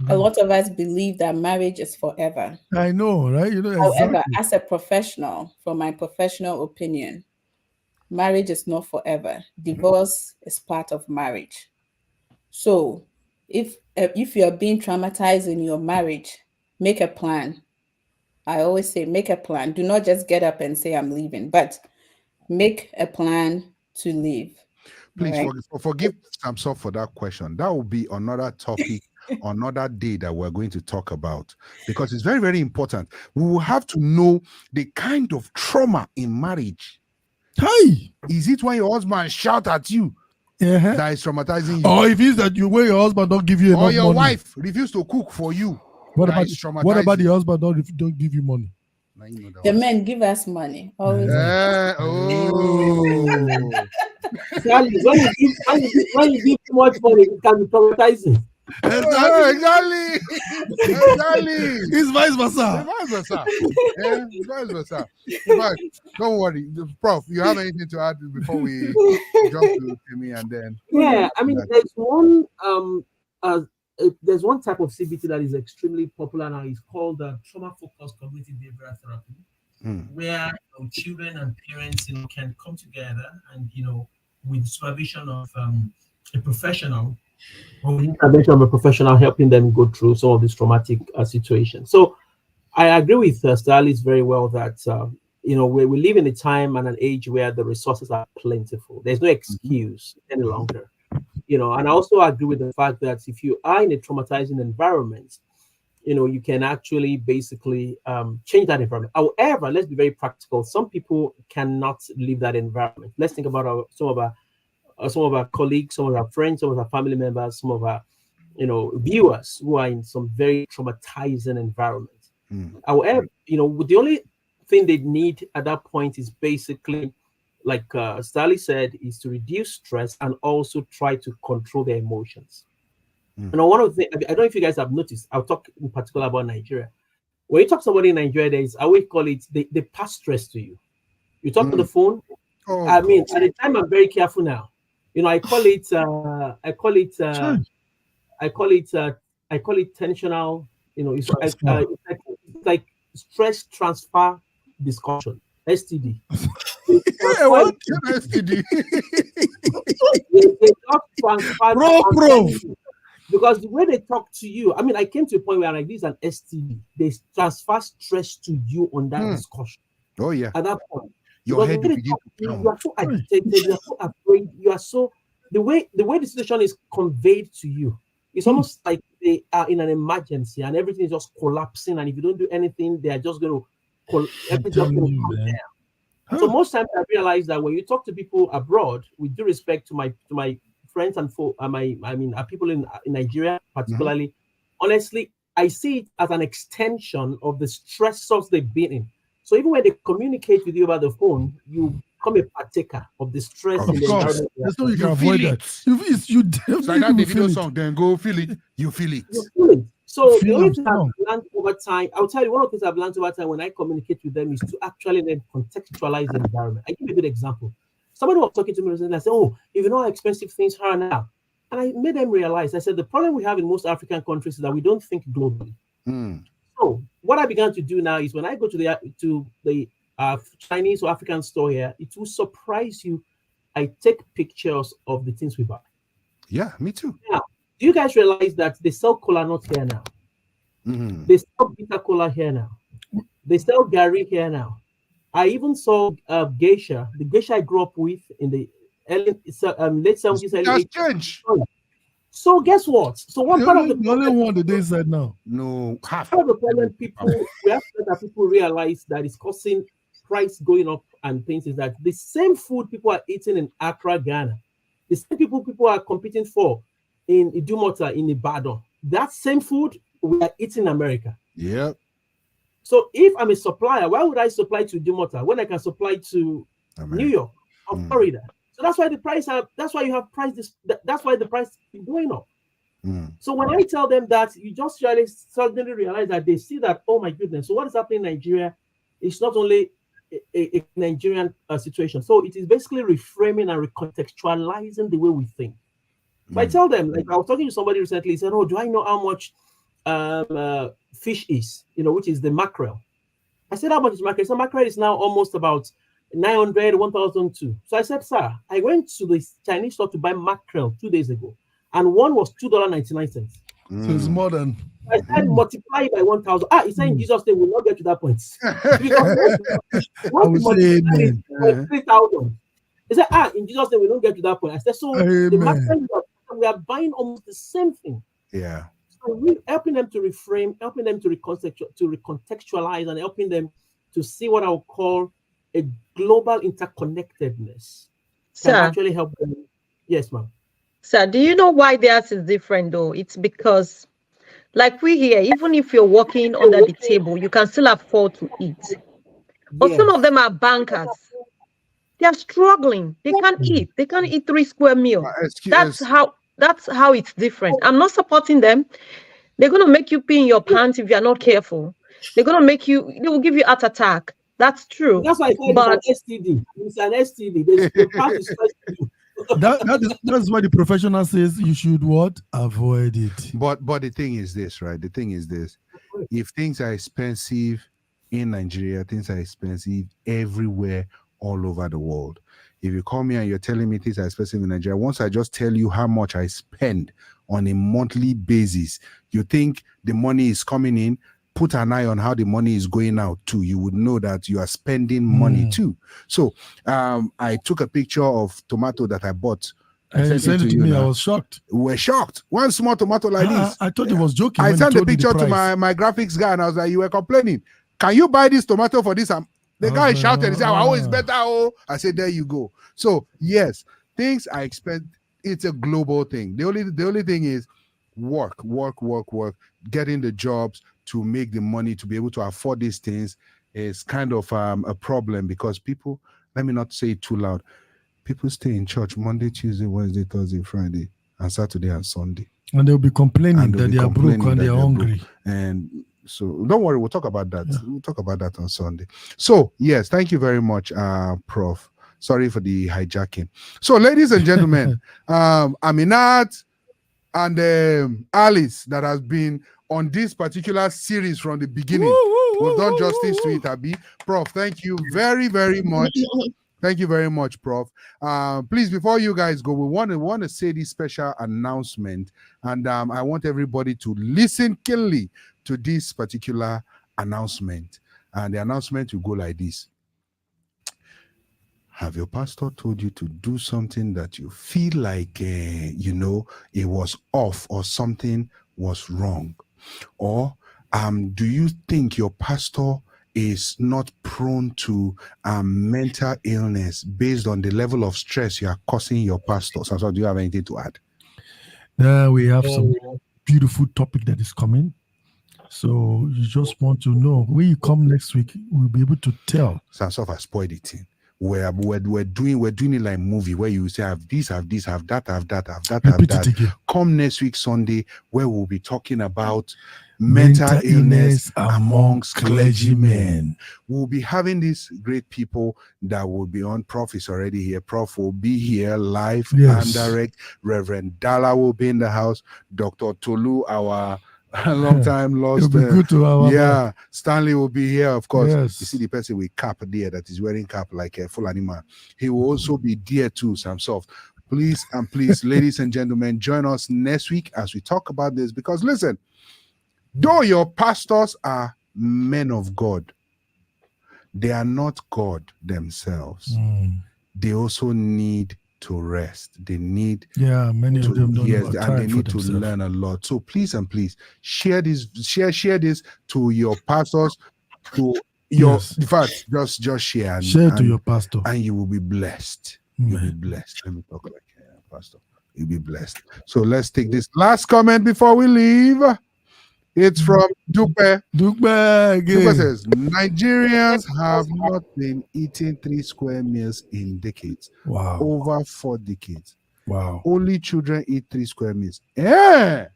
A lot of us believe that marriage is forever. I know, right? You know. However, as a professional, from my professional opinion, marriage is not forever. Divorce is part of marriage. So, if you are being traumatized in your marriage, make a plan. I always say, make a plan. Do not just get up and say I'm leaving, but make a plan to leave. Please forgive Samson for that question. That will be another topic, another day that we're going to talk about, because it's very, very important. We will have to know the kind of trauma in marriage. Hey, is it when your husband shout at you that is traumatizing you? Or if it's that you where your husband don't give you enough money, or your wife refuse to cook for you? What about the husband don't give you money? The men give us money. Always. When you give too much money, it can be traumatizing. Exactly. It's vice versa. It's vice versa. But don't worry, Prof. You have anything to add before we jump to Timmy and then? Yeah, I mean, there's one type of CBT that is extremely popular now. It's called trauma-focused cognitive behavioral therapy, where children and parents, can come together and with supervision of a professional, or with intervention of a professional, helping them go through some of these traumatic situations. So I agree with Starlis very well that we live in a time and an age where the resources are plentiful. There's no excuse any longer. And I also agree with the fact that if you are in a traumatizing environment, you can actually basically change that environment. However, let's be very practical. Some people cannot leave that environment. Let's think about some of our colleagues, some of our friends, some of our family members, some of our viewers who are in some very traumatizing environments. However, the only thing they need at that point is basically, like Starly said, is to reduce stress and also try to control their emotions. One of the things, I don't know if you guys have noticed, I'll talk in particular about Nigeria. When you talk to somebody in Nigeria, I always call it, they pass stress to you. You talk on the phone. At the time, I'm very careful now. I call it tensional. It's like stress transfer discussion, STD. What STD? They talk transfer. Because the way they talk to you, I came to a point where I'm like, this is an STD. They transfer stress to you on that discussion. Oh yeah. At that point, your head you are so agitated, you are so afraid, you are so the way the situation is conveyed to you. It's almost like they are in an emergency and everything is just collapsing. And if you don't do anything, they are just going to come down. So most times I realize that when you talk to people abroad, with due respect to my friends and people in Nigeria particularly, honestly, I see it as an extension of the stressors they've been in. So even when they communicate with you over the phone, you become a partaker of the stress in the environment. That's how you can avoid that. You definitely like that the video feel song, then go feel it. You feel it. You feel it. So Feel the only I'm thing I've strong. learned over time, I'll tell you one of the things I've learned over time when I communicate with them is to actually then contextualize the environment. I give you a good example. Somebody was talking to me recently. I said, "Oh, if you know how expensive things are now," and I made them realize. I said, "The problem we have in most African countries is that we don't think globally." So what I began to do now is when I go to the Chinese or African store here, it will surprise you. I take pictures of the things we buy. Yeah, me too. Now, do you guys realize that they sell cola nut here now? They sell bitter cola here now. They sell Gary here now. I even saw geisha, the geisha I grew up with in the late 70s, early 80s. So guess what? So one part of the only one the day said now. No, half part of the problem we have to let that people realize that it's causing price going up and things is that the same food people are eating in Accra, Ghana, the same people are competing for in Idumota, in Ibadan, that same food we are eating in America. Yep. So if I'm a supplier, why would I supply to Idumota when I can supply to New York or Florida? So that's why the price that's why you have price that's why the price is going up. So when I tell them that, you just suddenly realize that they see that, oh my goodness, so what is happening in Nigeria? It's not only a Nigerian situation. So it is basically reframing and recontextualizing the way we think. So I tell them, like I was talking to somebody recently, he said, "Oh, do I know how much fish is, which is the mackerel?" I said, "How much is mackerel?" So mackerel is now almost about 900, 1,002. So I said, "Sir, I went to the Chinese store to buy mackerel 2 days ago, and one was $2.99. So it's more than. I said, multiply it by 1,000. He said, in Jesus' name, we'll not get to that point. Because once multiply it by 3,000. He said, in Jesus' name, we don't get to that point. I said, so the mackerel we are buying almost the same thing. Yeah. So we're helping them to reframe, helping them to recontextualize, and helping them to see what I would call a global interconnectedness. Can actually help them. Yes, ma'am. Sir, do you know why theirs is different though? It's because, like we here, even if you're working under the table, you can still afford to eat. But some of them are bankers. They are struggling. They can't eat. They can't eat 3 square meals. That's how it's different. I'm not supporting them. They're gonna make you pee in your pants if you're not careful. They will give you heart attack. That's true. That's why I said it's an STD. It's an STD. The part is that's why the professional says you should what? Avoid it. But the thing is this, right? The thing is this. If things are expensive in Nigeria, things are expensive everywhere all over the world. If you call me and you're telling me things are expensive in Nigeria, once I just tell you how much I spend on a monthly basis, you think the money is coming in, put an eye on how the money is going out too. You would know that you are spending money too. So I took a picture of tomato that I bought. I sent it to me. I was shocked. We're shocked. One small tomato like this. I thought he was joking. I sent the picture to my graphics guy and I was like, you were complaining. Can you buy this tomato for this? The guy shouted, he said, oh, it's better. Oh, I said, there you go. So yes, things I expect. It's a global thing. The only thing is work, getting the jobs to make the money to be able to afford these things is kind of a problem because people, let me not say it too loud, people stay in church Monday, Tuesday, Wednesday, Thursday, Friday, and Saturday and Sunday. And they'll be complaining that they are broke and they're hungry. And so don't worry, we'll talk about that. Yeah. We'll talk about that on Sunday. So yes, thank you very much, Prof. Sorry for the hijacking. So ladies and gentlemen, Aminat and Alice that has been on this particular series from the beginning. We've done justice to it, Abi. Prof, thank you very, very much. Thank you very much, Prof. Please, before you guys go, we want to say this special announcement, and I want everybody to listen keenly to this particular announcement. And the announcement will go like this. Have your pastor told you to do something that you feel like, it was off or something was wrong? Or do you think your pastor is not prone to mental illness based on the level of stress you are causing your pastors? So do you have anything to add? Now we have some beautiful topic that is coming. So you just want to know when you come next week, we'll be able to tell. Sansoff has spoiled it. We're doing it like movie where you say have this, have this, have that, have that, have that, have Repeat that. it again. Come next week Sunday where we'll be talking about mental illness amongst clergymen. We'll be having these great people that will be on. Prof is already here. Prof will be here live and direct. Reverend Dala will be in the house. Dr. Tolu, our long time lost. It'll be good to have Stanley will be here, of course. Yes. You see the person with cap there that is wearing cap like a full animal. He will also be there too, Samsoft. Please and please, ladies and gentlemen, join us next week as we talk about this. Because listen, though your pastors are men of God, they are not God themselves. They also need to rest. They need many of them don't have and time they need to learn a lot. So please and please share this to your pastors, to your in fact, just share to your pastor, and you will be blessed. You'll be blessed. Let me talk like pastor. You'll be blessed. So let's take this last comment before we leave. It's from Dupe. Dupe says Nigerians have not been eating 3 square meals in decades. Wow. Over 4 decades. Wow. Only children eat 3 square meals. Yeah.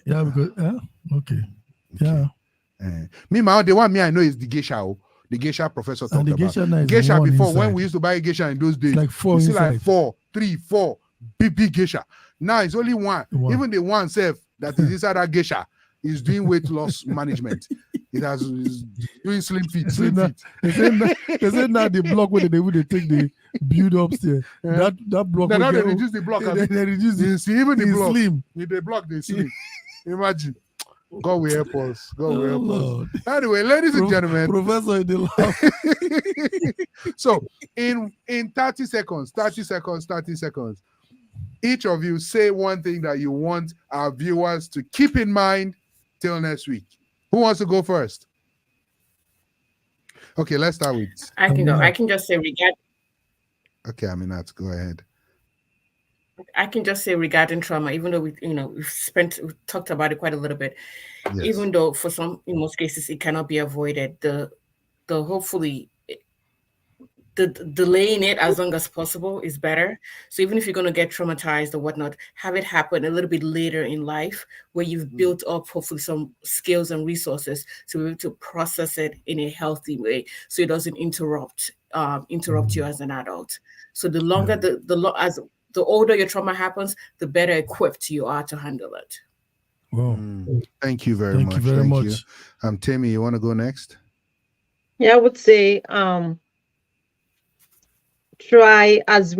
Because okay. Yeah. Me, the one I know is the geisha. The geisha professor talked about. Geisha before, inside. when we used to buy geisha in those days, it's like 4 you see inside. like 4, 3, 4 big geisha. Now it's only one. Even the one self that is inside that geisha is doing weight loss management. It is doing slim fit. They said now the block where they would take the build upstairs. That block. Now they reduce the block. They reduce it. See, even the block. Slim. With the block, they slim. Imagine. God will help us. God will help Lord. us. Anyway, ladies and gentlemen. Professor in the lab. So in 30 seconds, each of you say one thing that you want our viewers to keep in mind till next week. Who wants to go first? Okay, let's start with. I can go. I can just say regarding. Okay, Aminat, go ahead. I can just say regarding trauma, even though we've talked about it quite a little bit. Yes. Even though for some, in most cases, it cannot be avoided. The hopefully. The delaying it as long as possible is better. So even if you're going to get traumatized or whatnot, have it happen a little bit later in life where you've built up hopefully some skills and resources to be able to process it in a healthy way, so it doesn't interrupt you as an adult. So the longer as the older your trauma happens, the better equipped you are to handle it. Wow. Thank you very much. Thank you. Tammy, you want to go next? Yeah, I would say try as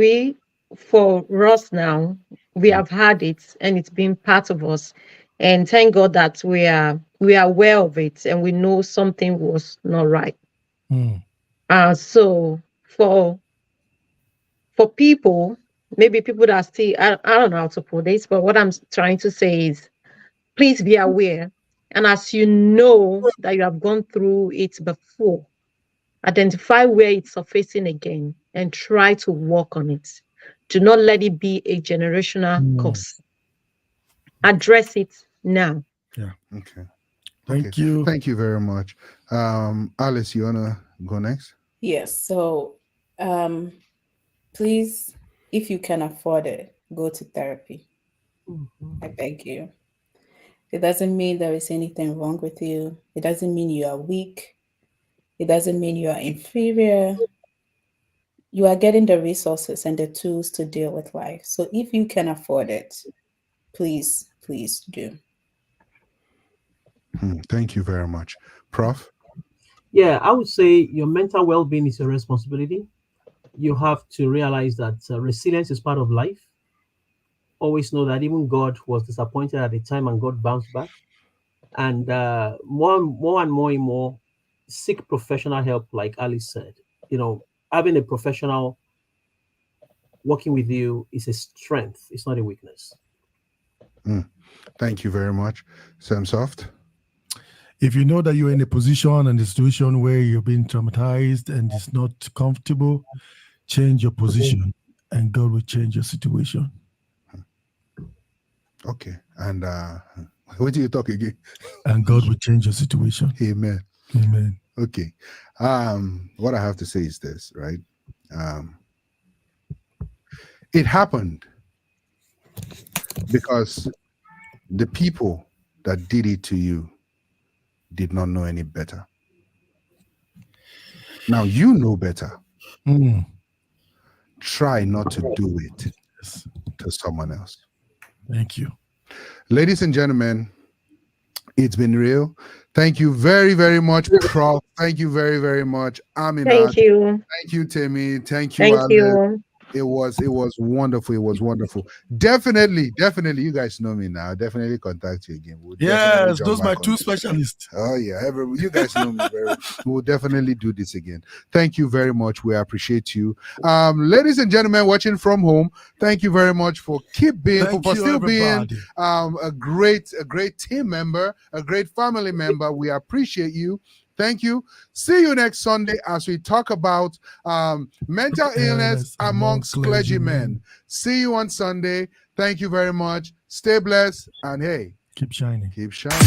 for us now, we have had it and it's been part of us, and thank God that we are aware of it and we know something was not right. So for people, maybe people that still, I don't know how to put this, but what I'm trying to say is please be aware, and as you know that you have gone through it before, identify where it's surfacing again and try to work on it. Do not let it be a generational cause. Address it now. Yeah. Okay. Thank you. Thank you very much. Alice, you want to go next? Yes. So please, if you can afford it, go to therapy. I beg you. It doesn't mean there is anything wrong with you. It doesn't mean you are weak. It doesn't mean you are inferior. You are getting the resources and the tools to deal with life. So if you can afford it, please do. Thank you very much. Prof? Yeah, I would say your mental well-being is your responsibility. You have to realize that resilience is part of life. Always know that even God was disappointed at the time and God bounced back. And more and more, seek professional help, like Alice said. Having a professional working with you is a strength. It's not a weakness. Thank you very much. Samsoft? If you know that you're in a position and a situation where you're being traumatized and it's not comfortable, change your position and God will change your situation. Okay. And what do you talk again? And God will change your situation. Amen. Amen. Okay. What I have to say is this, right? It happened because the people that did it to you did not know any better. Now you know better. Try not to do it to someone else. Thank you. Ladies and gentlemen, it's been real. Thank you very, very much, Prof. Thank you very, very much, Aminat. Thank you. Thank you, Timmy. Thank you, Thank Alex. you. It was wonderful. It was wonderful. Definitely. You guys know me now. Definitely contact you again. Yes, those are my two specialists. Oh yeah, you guys know me very well. We'll definitely do this again. Thank you very much. We appreciate you, ladies and gentlemen watching from home. Thank you very much for still being a great team member, a great family member. We appreciate you. Thank you. See you next Sunday as we talk about mental illness amongst clergymen. See you on Sunday. Thank you very much. Stay blessed and hey, keep shining. Keep shining.